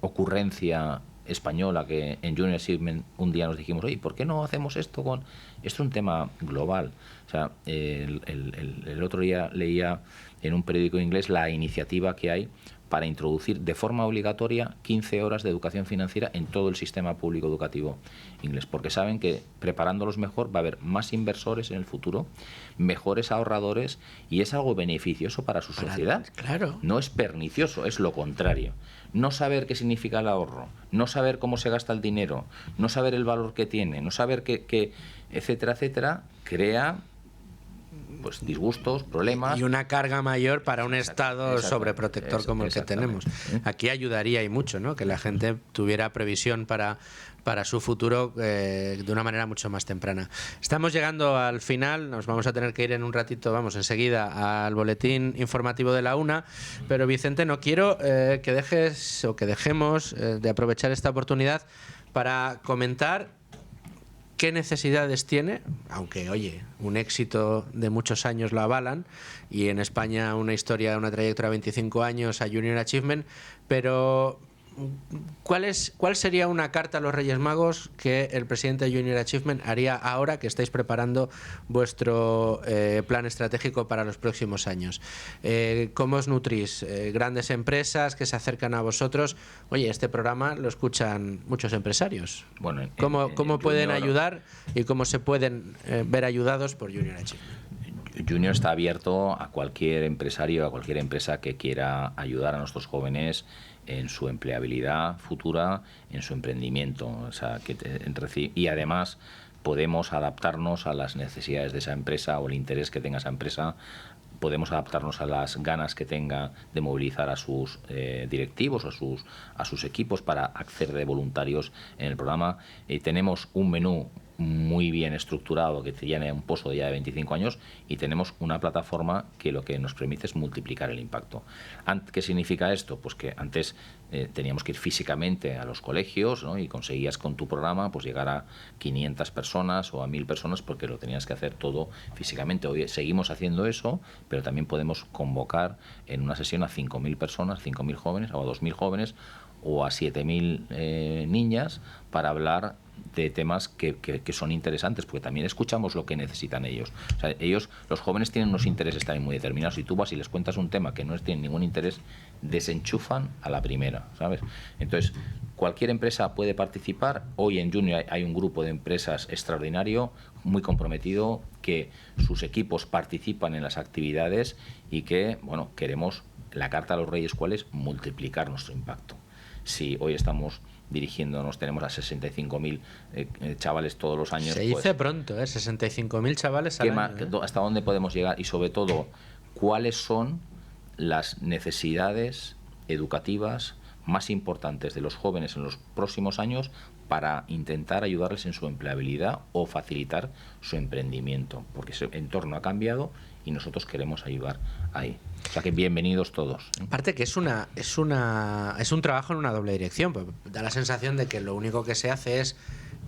ocurrencia española que en Junior Achievement un día nos dijimos, oye, ¿por qué no hacemos esto con...? Esto es un tema global. O sea, el otro día leía en un periódico inglés la iniciativa que hay para introducir de forma obligatoria 15 horas de educación financiera en todo el sistema público educativo inglés, porque saben que preparándolos mejor va a haber más inversores en el futuro, mejores ahorradores, y es algo beneficioso para su sociedad. Claro. No es pernicioso, es lo contrario. No saber qué significa el ahorro, no saber cómo se gasta el dinero, no saber el valor que tiene, no saber qué etcétera, etcétera, crea pues disgustos, problemas. Y una carga mayor para un Estado sobreprotector como el que tenemos. Aquí ayudaría y mucho, ¿no?, que la gente tuviera previsión para su futuro de una manera mucho más temprana. Estamos llegando al final, nos vamos a tener que ir en un ratito, vamos enseguida al boletín informativo de la 1, pero Vicente, no quiero que dejes o que dejemos de aprovechar esta oportunidad para comentar qué necesidades tiene, aunque, oye, un éxito de muchos años lo avalan, y en España una trayectoria de 25 años a Junior Achievement, pero ¿cuál sería una carta a los Reyes Magos que el presidente de Junior Achievement haría ahora que estáis preparando vuestro plan estratégico para los próximos años? ¿Cómo os nutrís? Grandes empresas que se acercan a vosotros. Oye, este programa lo escuchan muchos empresarios. Bueno, ¿Cómo pueden ayudar y cómo se pueden ver ayudados por Junior Achievement? Junior está abierto a cualquier empresario, a cualquier empresa que quiera ayudar a nuestros jóvenes en su empleabilidad futura, en su emprendimiento. O sea, y además podemos adaptarnos a las necesidades de esa empresa o el interés que tenga esa empresa. Podemos adaptarnos a las ganas que tenga de movilizar a sus directivos, a sus equipos para acceder de voluntarios en el programa. Tenemos un menú muy bien estructurado que tiene un pozo ya de 25 años y tenemos una plataforma que lo que nos permite es multiplicar el impacto. ¿Qué significa esto? Pues que antes teníamos que ir físicamente a los colegios, ¿no?, y conseguías con tu programa pues llegar a 500 personas o a 1000 personas porque lo tenías que hacer todo físicamente. Hoy seguimos haciendo eso, pero también podemos convocar en una sesión a 5.000 personas, 5.000 jóvenes o a 2.000 jóvenes o a 7.000 niñas para hablar de temas que son interesantes, porque también escuchamos lo que necesitan ellos. O sea, los jóvenes tienen unos intereses también muy determinados, y tú vas y les cuentas un tema que no tienen ningún interés, desenchufan a la primera, ¿sabes? Entonces, cualquier empresa puede participar. Hoy en Junior hay un grupo de empresas extraordinario, muy comprometido, que sus equipos participan en las actividades y que, bueno, queremos, la carta a los Reyes, ¿cuál es? Multiplicar nuestro impacto. si hoy estamos dirigiéndonos, tenemos a 65.000 chavales todos los años. Se dice pronto, 65.000 chavales al año. ¿Hasta dónde podemos llegar? Y sobre todo, ¿cuáles son las necesidades educativas más importantes de los jóvenes en los próximos años para intentar ayudarles en su empleabilidad o facilitar su emprendimiento? Porque ese entorno ha cambiado y nosotros queremos ayudar ahí. O sea que bienvenidos todos. Aparte que es un trabajo en una doble dirección. Pues da la sensación de que lo único que se hace es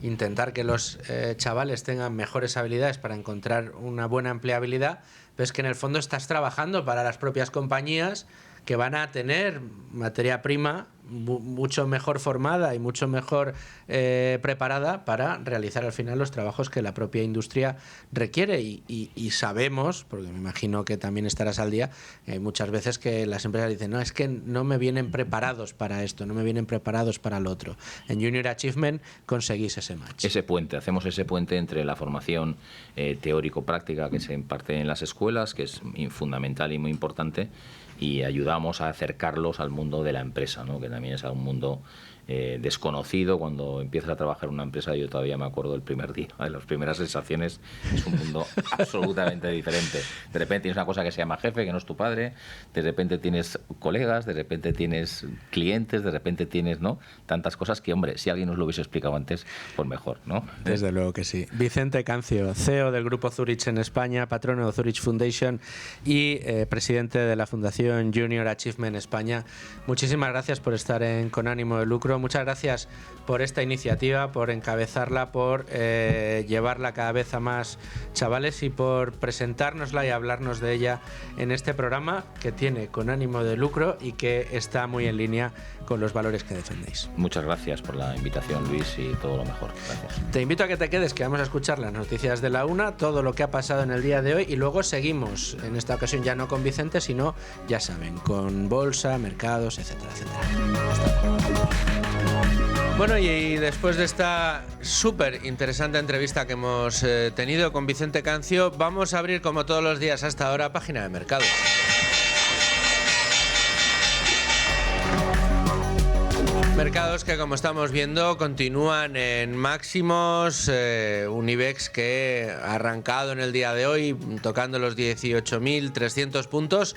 intentar que los chavales tengan mejores habilidades para encontrar una buena empleabilidad, pero es que en el fondo estás trabajando para las propias compañías que van a tener materia prima mucho mejor formada y mucho mejor preparada para realizar al final los trabajos que la propia industria requiere. Y sabemos, porque me imagino que también estarás al día, muchas veces que las empresas dicen, no, es que no me vienen preparados para esto, no me vienen preparados para lo otro. En Junior Achievement conseguís ese match. Hacemos ese puente entre la formación teórico-práctica que se imparte en las escuelas, que es fundamental y muy importante, y ayudamos a acercarlos al mundo de la empresa, ¿no? Que también es un mundo desconocido. Cuando empiezas a trabajar en una empresa, yo todavía me acuerdo del primer día, de las primeras sensaciones, es un mundo absolutamente diferente. De repente tienes una cosa que se llama jefe, que no es tu padre, de repente tienes colegas, de repente tienes clientes, de repente tienes, ¿no?, tantas cosas que, hombre, si alguien nos lo hubiese explicado antes, pues mejor, ¿no? Desde luego que sí. Vicente Cancio, CEO del Grupo Zurich en España, patrono de Zurich Foundation y presidente de la Fundación Junior Achievement España. Muchísimas gracias por estar Con Ánimo de Lucro. Muchas gracias por esta iniciativa, por encabezarla, por llevarla cada vez a más chavales y por presentárnosla y hablarnos de ella en este programa que tiene Con Ánimo de Lucro y que está muy en línea con los valores que defendéis. Muchas gracias por la invitación, Luis, y todo lo mejor. Gracias. Te invito a que te quedes, que vamos a escuchar las noticias de la una, todo lo que ha pasado en el día de hoy, y luego seguimos, en esta ocasión ya no con Vicente, sino, ya saben, con bolsa, mercados, etcétera, etcétera. Bueno, y después de esta súper interesante entrevista que hemos tenido con Vicente Cancio, vamos a abrir, como todos los días hasta ahora, página de mercado. Mercados que, como estamos viendo, continúan en máximos. Un IBEX que ha arrancado en el día de hoy tocando los 18.300 puntos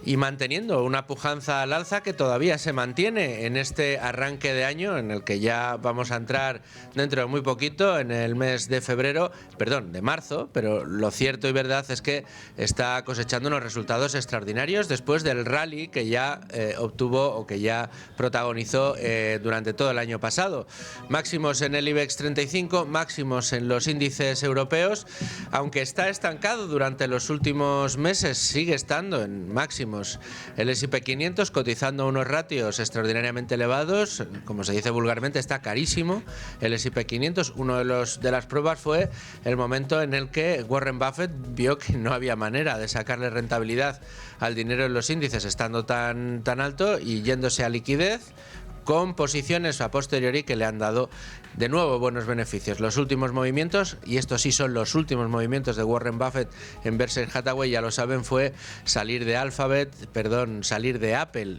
y manteniendo una pujanza al alza que todavía se mantiene en este arranque de año, en el que ya vamos a entrar dentro de muy poquito, en el mes de de marzo, pero lo cierto y verdad es que está cosechando unos resultados extraordinarios después del rally que ya obtuvo o que ya protagonizó durante todo el año pasado. Máximos en el IBEX 35, máximos en los índices europeos, aunque está estancado durante los últimos meses, sigue estando en máximos. El S&P 500 cotizando unos ratios extraordinariamente elevados, como se dice vulgarmente, está carísimo. El S&P 500, uno de las pruebas fue el momento en el que Warren Buffett vio que no había manera de sacarle rentabilidad al dinero en los índices estando tan alto y yéndose a liquidez, con posiciones a posteriori que le han dado de nuevo buenos beneficios. Los últimos movimientos, y estos sí son los últimos movimientos de Warren Buffett en Berkshire Hathaway, ya lo saben, fue salir de Apple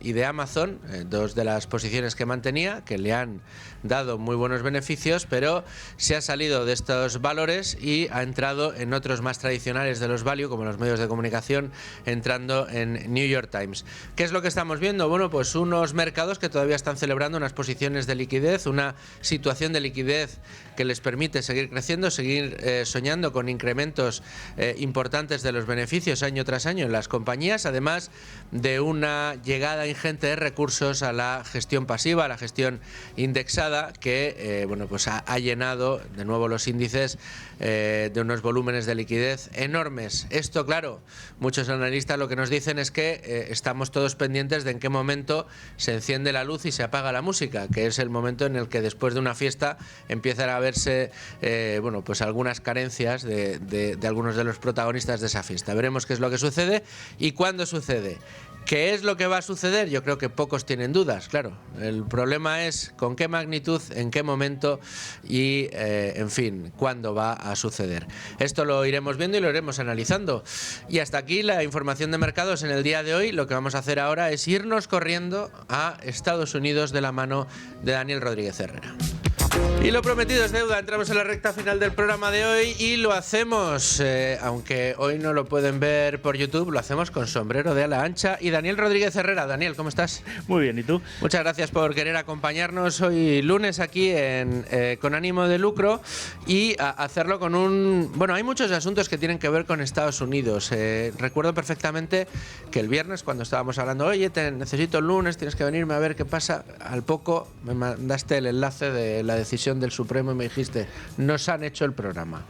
y de Amazon, dos de las posiciones que mantenía, que le han dado muy buenos beneficios, pero se ha salido de estos valores y ha entrado en otros más tradicionales de los value, como los medios de comunicación, entrando en New York Times. ¿Qué es lo que estamos viendo? Bueno, pues unos mercados que todavía están celebrando unas posiciones de liquidez, una situación de liquidez que les permite seguir creciendo, seguir soñando con incrementos importantes de los beneficios año tras año en las compañías, además de una llegada ingente de recursos a la gestión pasiva, a la gestión indexada, que pues ha llenado de nuevo los índices de unos volúmenes de liquidez enormes. Esto, claro, muchos analistas lo que nos dicen es que estamos todos pendientes de en qué momento se enciende la luz y se apaga la música, que es el momento en el que después de una fiesta empiezan a verse pues algunas carencias de algunos de los protagonistas de esa fiesta. Veremos qué es lo que sucede y cuándo sucede. ¿Qué es lo que va a suceder? Yo creo que pocos tienen dudas, claro. El problema es con qué magnitud, en qué momento y, en fin, cuándo va a suceder. Esto lo iremos viendo y lo iremos analizando. Y hasta aquí la información de mercados en el día de hoy. Lo que vamos a hacer ahora es irnos corriendo a Estados Unidos, de la mano de Daniel Rodríguez Herrera. Y lo prometido es deuda, entramos en la recta final del programa de hoy y lo hacemos, aunque hoy no lo pueden ver por YouTube, lo hacemos con sombrero de ala ancha y Daniel Rodríguez Herrera. Daniel, ¿cómo estás? Muy bien, ¿y tú? Muchas gracias por querer acompañarnos hoy lunes aquí en Con Ánimo de Lucro y hacerlo con un... Bueno, hay muchos asuntos que tienen que ver con Estados Unidos. Recuerdo perfectamente que el viernes cuando estábamos hablando, oye, te necesito el lunes, tienes que venirme a ver qué pasa, al poco me mandaste el enlace de la decisión del Supremo y me dijiste, nos han hecho el programa.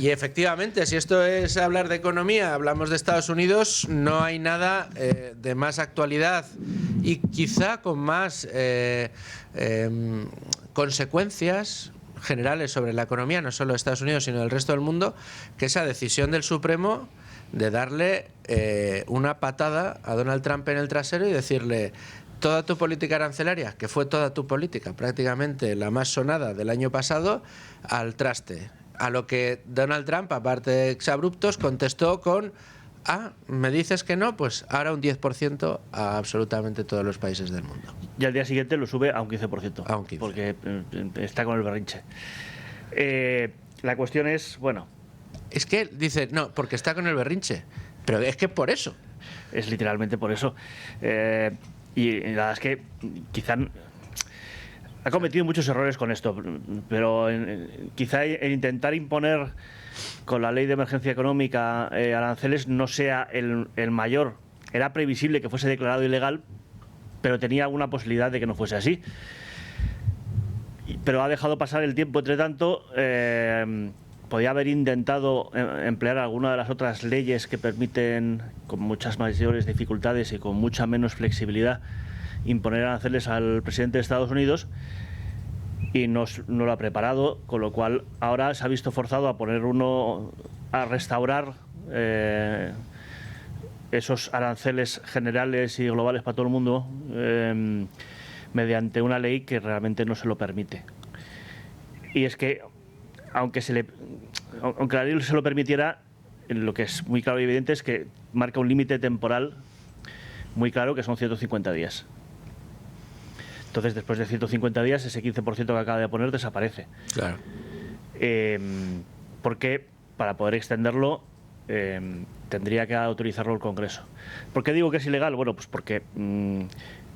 Y efectivamente, si esto es hablar de economía, hablamos de Estados Unidos, no hay nada de más actualidad y quizá con más consecuencias generales sobre la economía, no solo de Estados Unidos, sino del resto del mundo, que esa decisión del Supremo de darle una patada a Donald Trump en el trasero y decirle: toda tu política arancelaria, que fue toda tu política, prácticamente la más sonada del año pasado, al traste. A lo que Donald Trump, aparte de exabruptos, contestó con: ¿me dices que no? Pues ahora un 10% a absolutamente todos los países del mundo. Y al día siguiente lo sube a un 15%. A un 15%. Porque está con el berrinche. La cuestión es, bueno... Es que dice, no, porque está con el berrinche. Pero es que por eso. Es literalmente por eso. Y la verdad es que quizá ha cometido muchos errores con esto, pero quizá el intentar imponer con la ley de emergencia económica aranceles no sea el mayor. Era previsible que fuese declarado ilegal, pero tenía alguna posibilidad de que no fuese así. Pero ha dejado pasar el tiempo, entre tanto. Podía haber intentado emplear alguna de las otras leyes que permiten, con muchas mayores dificultades y con mucha menos flexibilidad, imponer aranceles al presidente de Estados Unidos, y no lo ha preparado, con lo cual ahora se ha visto forzado a poner a restaurar esos aranceles generales y globales para todo el mundo mediante una ley que realmente no se lo permite. Y es que aunque la ley se lo permitiera, lo que es muy claro y evidente es que marca un límite temporal muy claro, que son 150 días. Entonces, después de 150 días, ese 15% que acaba de poner desaparece. Claro. Porque para poder extenderlo tendría que autorizarlo el Congreso. ¿Por qué digo que es ilegal? Bueno, pues porque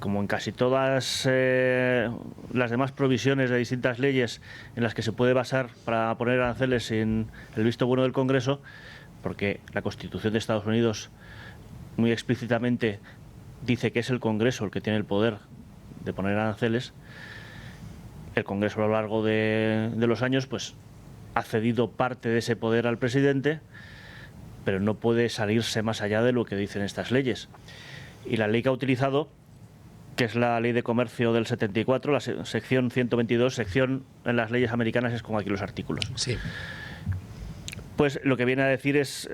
como en casi todas las demás provisiones de distintas leyes en las que se puede basar para poner aranceles sin el visto bueno del Congreso, porque la Constitución de Estados Unidos muy explícitamente dice que es el Congreso el que tiene el poder de poner aranceles, el Congreso a lo largo de los años pues ha cedido parte de ese poder al presidente, pero no puede salirse más allá de lo que dicen estas leyes. Y la ley que ha utilizado, que es la Ley de Comercio del 74, la sección 122, sección en las leyes americanas es como aquí los artículos. Sí. Pues lo que viene a decir es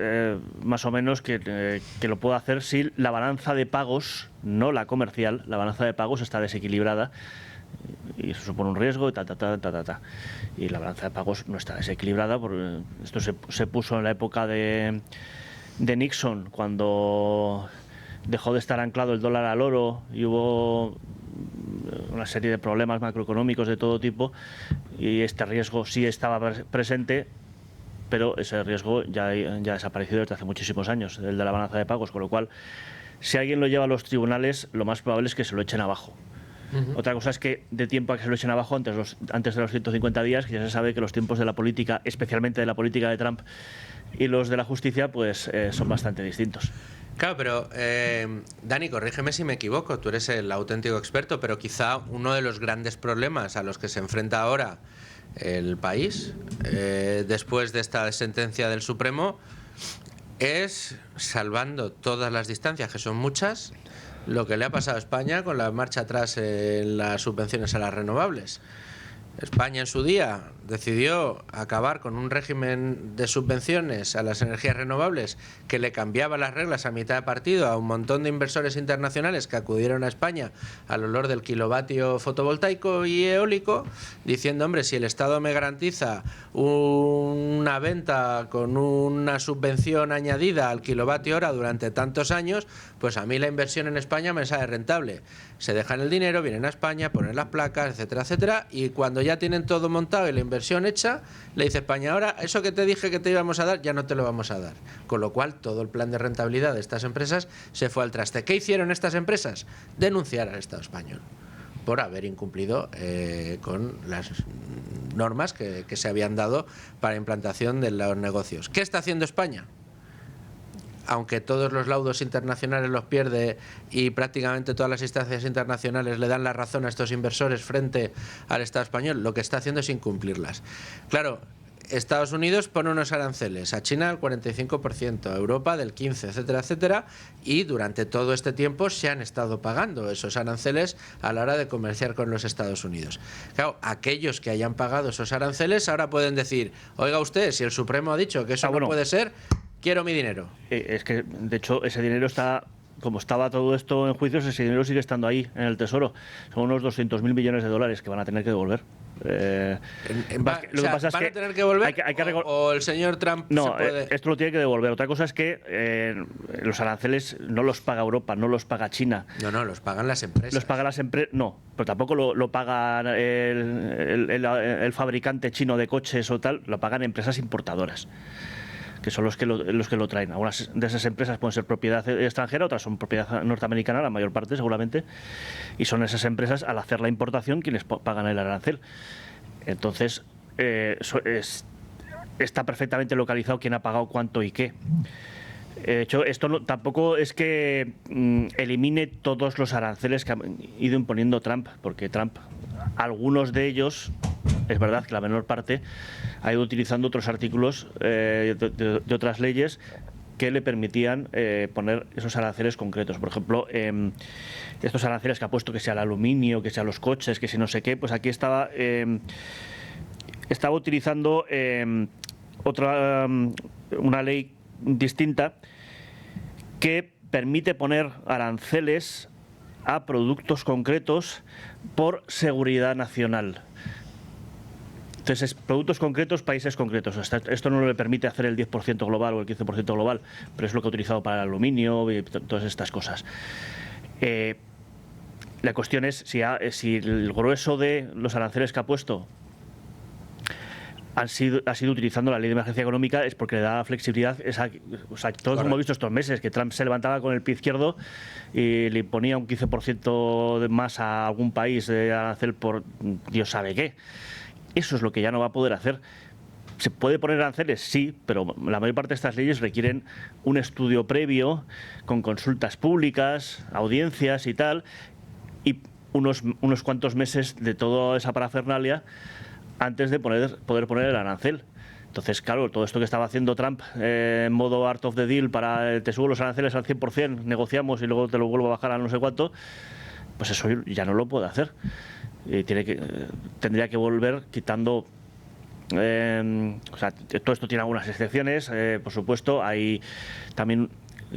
más o menos que lo puede hacer si la balanza de pagos, no la comercial, la balanza de pagos está desequilibrada y eso supone un riesgo y y la balanza de pagos no está desequilibrada, porque esto se puso en la época de Nixon, cuando dejó de estar anclado el dólar al oro y hubo una serie de problemas macroeconómicos de todo tipo, y este riesgo sí estaba presente, pero ese riesgo ya ha desaparecido desde hace muchísimos años, el de la balanza de pagos, con lo cual, si alguien lo lleva a los tribunales, lo más probable es que se lo echen abajo. Otra cosa es que de tiempo a que se lo echen abajo antes de los 150 días, que ya se sabe que los tiempos de la política, especialmente de la política de Trump, y los de la justicia, pues son bastante distintos. Claro, pero Dani, corrígeme si me equivoco, tú eres el auténtico experto, pero quizá uno de los grandes problemas a los que se enfrenta ahora el país, después de esta sentencia del Supremo, es, salvando todas las distancias, que son muchas, lo que le ha pasado a España con la marcha atrás en las subvenciones a las renovables. España en su día decidió acabar con un régimen de subvenciones a las energías renovables que le cambiaba las reglas a mitad de partido a un montón de inversores internacionales que acudieron a España al olor del kilovatio fotovoltaico y eólico, diciendo, hombre, si el Estado me garantiza una venta con una subvención añadida al kilovatio hora durante tantos años, pues a mí la inversión en España me sale rentable. Se dejan el dinero, vienen a España, ponen las placas, etcétera, etcétera, y cuando ya tienen todo montado y la inversión hecha, le dice España, ahora eso que te dije que te íbamos a dar, ya no te lo vamos a dar. Con lo cual, todo el plan de rentabilidad de estas empresas se fue al traste. ¿Qué hicieron estas empresas? Denunciar al Estado español por haber incumplido con las normas que se habían dado para la implantación de los negocios. ¿Qué está haciendo España? Aunque todos los laudos internacionales los pierde y prácticamente todas las instancias internacionales le dan la razón a estos inversores frente al Estado español, lo que está haciendo es incumplirlas. Claro, Estados Unidos pone unos aranceles, a China del 45%, a Europa del 15%, etcétera, etcétera, y durante todo este tiempo se han estado pagando esos aranceles a la hora de comerciar con los Estados Unidos. Claro, aquellos que hayan pagado esos aranceles ahora pueden decir, oiga usted, si el Supremo ha dicho que eso no puede ser, quiero mi dinero. Es que, de hecho, ese dinero está, como estaba todo esto en juicios, ese dinero sigue estando ahí, en el Tesoro. Son unos 200.000 millones de dólares que van a tener que devolver. Lo que pasa es que ¿van a tener que devolver o el señor Trump no, se puede...? Esto lo tiene que devolver. Otra cosa es que los aranceles no los paga Europa, no los paga China. No, los pagan las empresas. Los pagan las empresas, no, pero tampoco lo paga el fabricante chino de coches o tal, lo pagan empresas importadoras, que son los que lo traen. Algunas de esas empresas pueden ser propiedad extranjera, otras son propiedad norteamericana, la mayor parte seguramente, y son esas empresas, al hacer la importación, quienes pagan el arancel. Entonces, está perfectamente localizado quién ha pagado cuánto y qué. De hecho, esto tampoco es que elimine todos los aranceles que ha ido imponiendo Trump, porque Trump, algunos de ellos, es verdad que la menor parte, ha ido utilizando otros artículos de otras leyes que le permitían poner esos aranceles concretos. Por ejemplo, estos aranceles que ha puesto, que sea el aluminio, que sea los coches, que si no sé qué, pues aquí estaba utilizando una ley distinta que permite poner aranceles a productos concretos por seguridad nacional. Entonces, productos concretos, países concretos. Esto no le permite hacer el 10% global o el 15% global, pero es lo que ha utilizado para el aluminio y todas estas cosas. La cuestión es si el grueso de los aranceles que ha puesto ha sido utilizando la ley de emergencia económica, es porque le da flexibilidad. Todos hemos visto estos meses que Trump se levantaba con el pie izquierdo y le imponía un 15% de más a algún país de arancel por Dios sabe qué. Eso es lo que ya no va a poder hacer. ¿Se puede poner aranceles? Sí, pero la mayor parte de estas leyes requieren un estudio previo, con consultas públicas, audiencias y tal, y unos cuantos meses de toda esa parafernalia antes de poder poner el arancel. Entonces, claro, todo esto que estaba haciendo Trump en modo art of the deal para te subo los aranceles al 100%, negociamos y luego te lo vuelvo a bajar a no sé cuánto, pues eso ya no lo puede hacer. Tendría que volver quitando... todo esto tiene algunas excepciones, por supuesto. Hay también,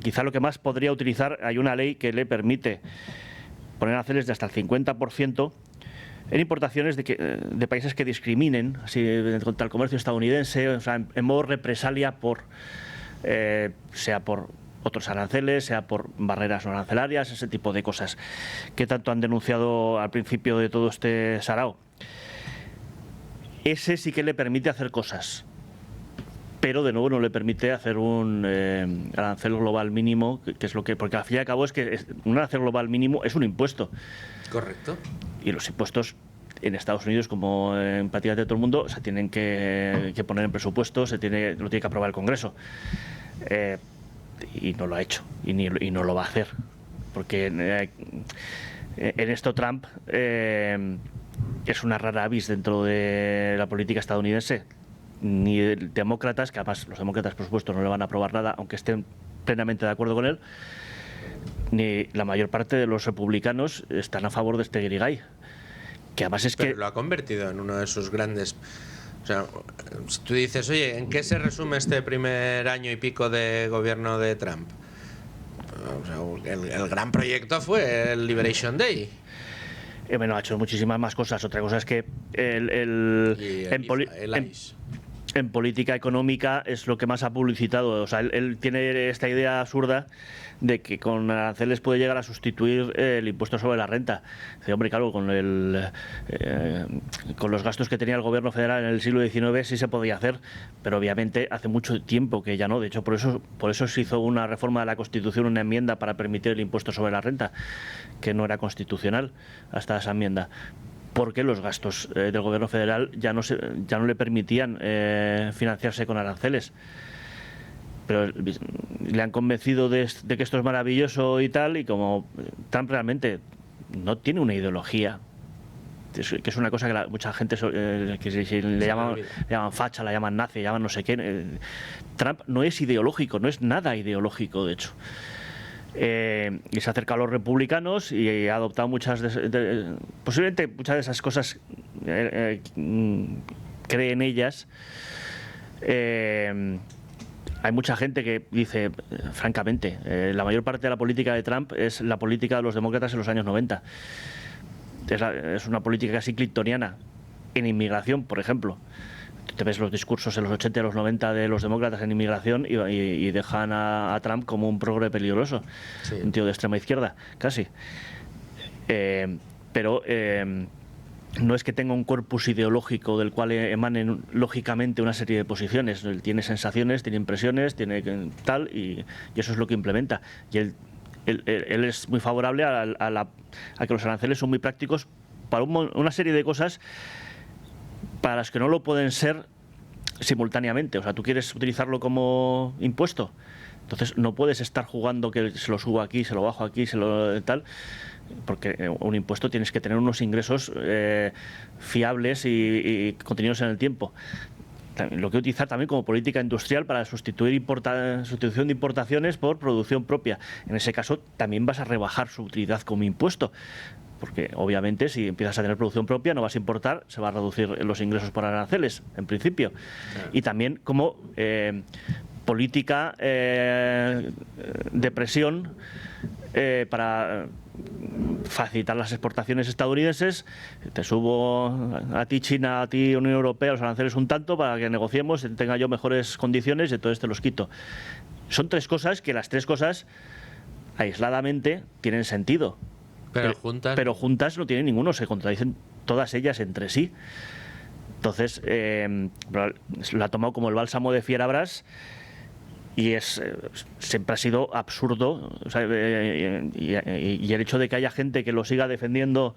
quizá lo que más podría utilizar, hay una ley que le permite poner aranceles de hasta el 50% en importaciones de países que discriminen así contra el comercio estadounidense, o sea, en modo represalia sea por otros aranceles, sea por barreras no arancelarias, ese tipo de cosas que tanto han denunciado al principio de todo este sarao. Ese sí que le permite hacer cosas, pero de nuevo no le permite hacer un arancel global mínimo, que es lo que, porque al fin y al cabo es que un arancel global mínimo es un impuesto. Correcto. Y los impuestos en Estados Unidos, como en prácticamente todo el mundo, se tienen que poner en presupuesto, lo tiene que aprobar el Congreso. Y no lo ha hecho, y no lo va a hacer, porque en esto Trump es una rara avis dentro de la política estadounidense. Ni demócratas, que además los demócratas por supuesto no le van a aprobar nada, aunque estén plenamente de acuerdo con él, ni la mayor parte de los republicanos están a favor de este guirigay. que además es Pero que... lo ha convertido en uno de sus grandes... O sea, si tú dices, oye, ¿en qué se resume este primer año y pico de gobierno de Trump? O sea, el gran proyecto fue el Liberation Day. Bueno, ha hecho muchísimas más cosas. Otra cosa es que en política económica es lo que más ha publicitado. O sea, él tiene esta idea absurda de que con aranceles puede llegar a sustituir el impuesto sobre la renta. Dice, hombre, claro, con los gastos que tenía el gobierno federal en el siglo XIX sí se podía hacer, pero obviamente hace mucho tiempo que ya no. De hecho, por eso se hizo una reforma de la Constitución, una enmienda para permitir el impuesto sobre la renta, que no era constitucional hasta esa enmienda, porque los gastos del gobierno federal ya no le permitían financiarse con aranceles. Pero le han convencido de que esto es maravilloso y tal, y como Trump realmente no tiene una ideología, que es una cosa que mucha gente que si le llaman facha, la llaman nazi, llaman no sé qué. Trump no es ideológico, no es nada ideológico, de hecho. Y se acerca a los republicanos y ha adoptado posiblemente muchas de esas cosas, cree en ellas. Hay mucha gente que dice, francamente, la mayor parte de la política de Trump es la política de los demócratas en los años 90. Es una política casi clintoniana en inmigración, por ejemplo. Te ves los discursos en los 80 y los 90 de los demócratas en inmigración y dejan a Trump como un progre peligroso, sí. Un tío de extrema izquierda, casi. Pero no es que tenga un corpus ideológico del cual emanen lógicamente una serie de posiciones. Él tiene sensaciones, tiene impresiones, tiene tal, y eso es lo que implementa. Y él es muy favorable a que los aranceles son muy prácticos para una serie de cosas para las que no lo pueden ser simultáneamente. O sea, tú quieres utilizarlo como impuesto, entonces no puedes estar jugando que se lo subo aquí, se lo bajo aquí, se lo tal, porque un impuesto tienes que tener unos ingresos fiables y contenidos en el tiempo. Lo que utilizar también como política industrial para sustitución de importaciones por producción propia. En ese caso también vas a rebajar su utilidad como impuesto, porque obviamente si empiezas a tener producción propia no vas a importar, se va a reducir los ingresos por aranceles, en principio. Y también como política de presión para facilitar las exportaciones estadounidenses. Te subo a ti China, a ti Unión Europea, los aranceles un tanto para que negociemos, tenga yo mejores condiciones y entonces te los quito. Son tres cosas que las tres cosas aisladamente tienen sentido. Pero juntas no tienen ninguno, se contradicen todas ellas entre sí. Entonces, lo ha tomado como el bálsamo de Fierabras y siempre ha sido absurdo. O sea, y el hecho de que haya gente que lo siga defendiendo,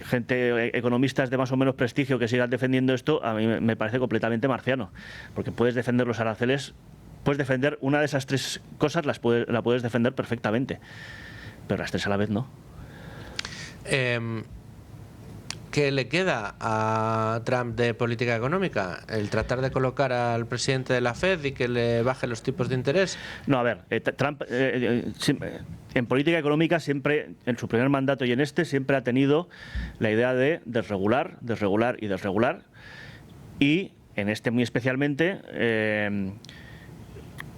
gente, economistas de más o menos prestigio que sigan defendiendo esto, a mí me parece completamente marciano, porque puedes defender los aranceles. Puedes defender una de esas tres cosas, la puedes defender perfectamente, pero las tres a la vez no. ¿Qué le queda a Trump de política económica? ¿El tratar de colocar al presidente de la Fed y que le baje los tipos de interés? No, a ver, Trump en política económica siempre, en su primer mandato y en siempre ha tenido la idea de desregular, desregular y desregular, y en muy especialmente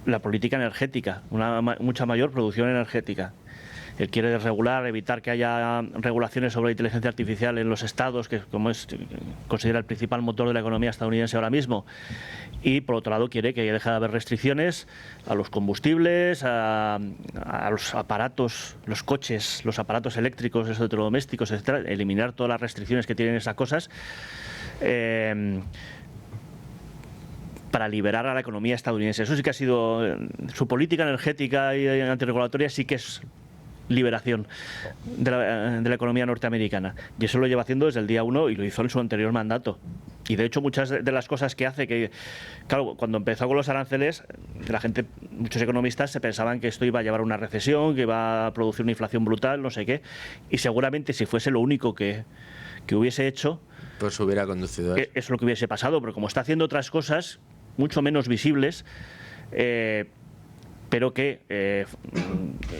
la política energética, una mucha mayor producción energética. Él quiere desregular, evitar que haya regulaciones sobre la inteligencia artificial en los estados, que considera el principal motor de la economía estadounidense ahora mismo. Y por otro lado quiere que deje de haber restricciones a los combustibles, a los aparatos, los coches, los aparatos eléctricos, electrodomésticos, etcétera. Eliminar todas las restricciones que tienen esas cosas. Para liberar a la economía estadounidense. Eso sí que ha sido su política energética y antirregulatoria, sí que es liberación de la economía norteamericana. Y eso lo lleva haciendo desde el día 1 y lo hizo en su anterior mandato. Y de hecho muchas de las cosas que hace, que claro, cuando empezó con los aranceles, la gente, muchos economistas se pensaban que esto iba a llevar a una recesión, que iba a producir una inflación brutal, no sé qué. Y seguramente si fuese lo único que hubiese hecho, pues hubiera conducido a eso. Es lo que hubiese pasado, pero como está haciendo otras cosas mucho menos visibles, pero que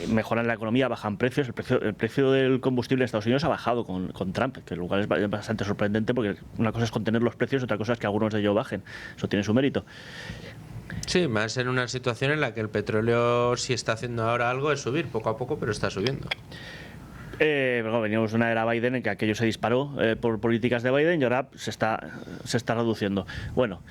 mejoran la economía, bajan precios. El precio del combustible en Estados Unidos ha bajado con Trump, que lo cual es bastante sorprendente, porque una cosa es contener los precios, otra cosa es que algunos de ellos bajen. Eso tiene su mérito. Sí, más en una situación en la que el petróleo, si está haciendo ahora algo, es subir poco a poco, pero está subiendo. Veníamos de una era Biden en que aquello se disparó por políticas de Biden y ahora se está reduciendo. Bueno,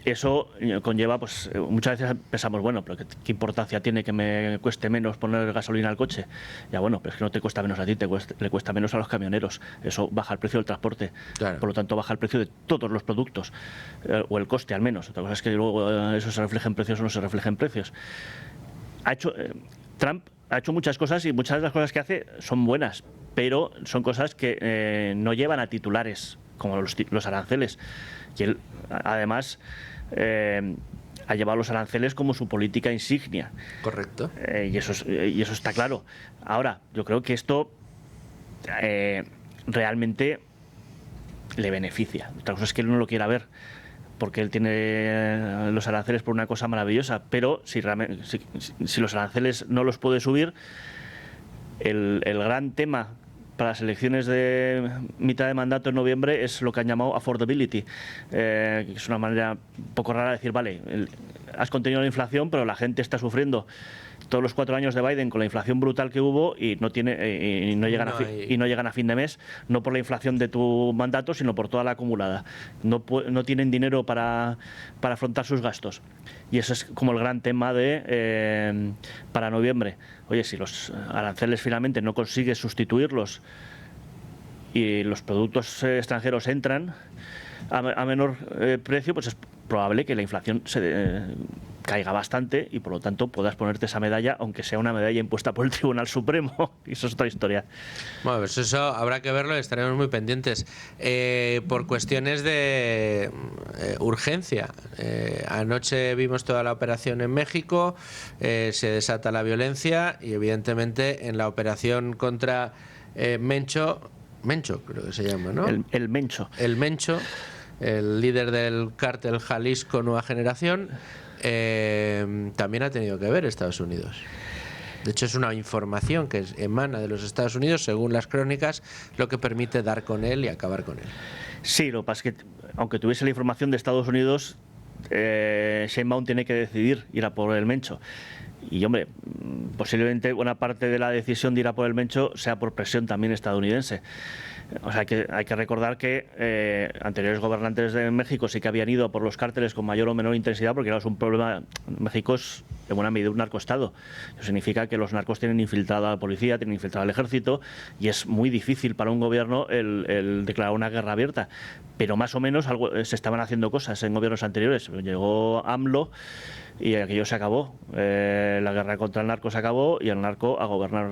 eso conlleva, pues muchas veces pensamos, bueno, pero ¿qué importancia tiene que me cueste menos poner gasolina al coche? Ya bueno, pero es que no te cuesta menos a ti, le cuesta menos a los camioneros. Eso baja el precio del transporte. Claro. Por lo tanto, baja el precio de todos los productos, o el coste al menos. Otra cosa es que luego eso se refleja en precios o no se refleja en precios. Trump ha hecho muchas cosas y muchas de las cosas que hace son buenas, pero son cosas que no llevan a titulares, como los aranceles. Y él, además, ha llevado los aranceles como su política insignia. Correcto. Y eso está claro. Ahora, yo creo que esto realmente le beneficia. Otra cosa es que él no lo quiera ver, porque él tiene los aranceles por una cosa maravillosa, pero si los aranceles no los puede subir, el gran tema para las elecciones de mitad de mandato en noviembre es lo que han llamado affordability, que es una manera un poco rara de decir, vale, has contenido la inflación, pero la gente está sufriendo todos los 4 años de Biden con la inflación brutal que hubo y no llegan a fin de mes, no por la inflación de tu mandato, sino por toda la acumulada. No tienen dinero para afrontar sus gastos. Y eso es como el gran tema para noviembre. Oye, si los aranceles finalmente no consigues sustituirlos y los productos extranjeros entran a menor precio, pues es probable que la inflación caiga bastante y por lo tanto puedas ponerte esa medalla, aunque sea una medalla impuesta por el Tribunal Supremo. Y eso es otra historia. Bueno, pues eso habrá que verlo y estaremos muy pendientes. Por cuestiones de urgencia, anoche vimos toda la operación en México, se desata la violencia y evidentemente en la operación contra Mencho creo que se llama, ¿no? El Mencho. El Mencho, el líder del cártel Jalisco Nueva Generación, también ha tenido que ver Estados Unidos. De hecho, es una información que emana de los Estados Unidos, según las crónicas, lo que permite dar con él y acabar con él. Sí, lo que pasa es que, aunque tuviese la información de Estados Unidos, Sheinbaum tiene que decidir ir a por el Mencho. Y, hombre, posiblemente buena parte de la decisión de ir a por el Mencho sea por presión también estadounidense. O sea, hay que recordar que anteriores gobernantes de México sí que habían ido a por los cárteles con mayor o menor intensidad, porque era un problema. México es en buena medida un narcoestado. Eso significa que los narcos tienen infiltrada a la policía, tienen infiltrado al ejército, y es muy difícil para un gobierno el declarar una guerra abierta. Pero más o menos se estaban haciendo cosas en gobiernos anteriores. Llegó AMLO y aquello se acabó. La guerra contra el narco se acabó y el narco a gobernar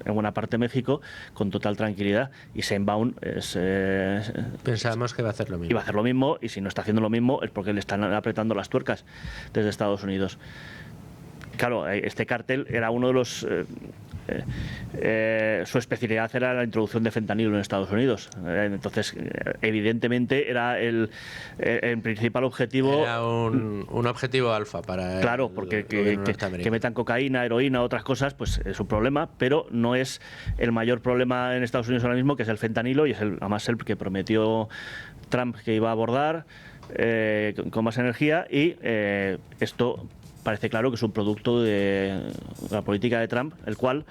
en buena parte de México con total tranquilidad. Y Sheinbaum pensábamos que iba a hacer lo mismo. Iba a hacer lo mismo, y si no está haciendo lo mismo es porque le están apretando las tuercas desde Estados Unidos. Claro, este cártel era uno de los... su especialidad era la introducción de fentanilo en Estados Unidos. Entonces, evidentemente, era el principal objetivo. Era un objetivo alfa para claro, porque que metan cocaína, heroína, otras cosas, pues es un problema, pero no es el mayor problema en Estados Unidos ahora mismo, que es el fentanilo, y es además el que prometió Trump que iba a abordar con más energía, y esto parece claro que es un producto de la política de Trump, el cual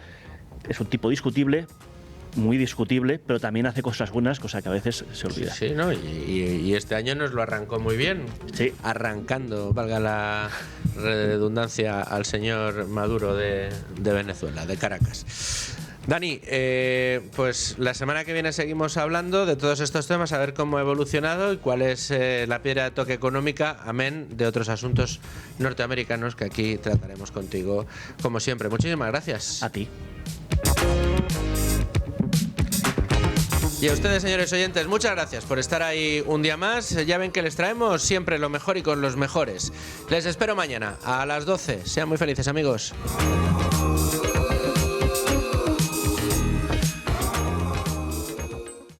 es un tipo discutible, muy discutible, pero también hace cosas buenas, cosa que a veces se olvida. Sí, ¿no? Y este año nos lo arrancó muy bien, sí, arrancando, valga la redundancia, al señor Maduro de Venezuela, de Caracas. Dani, pues la semana que viene seguimos hablando de todos estos temas, a ver cómo ha evolucionado y cuál es la piedra de toque económica, amén de otros asuntos norteamericanos que aquí trataremos contigo, como siempre. Muchísimas gracias. A ti. Y a ustedes, señores oyentes, muchas gracias por estar ahí un día más. Ya ven que les traemos siempre lo mejor y con los mejores. Les espero mañana a las 12. Sean muy felices, amigos.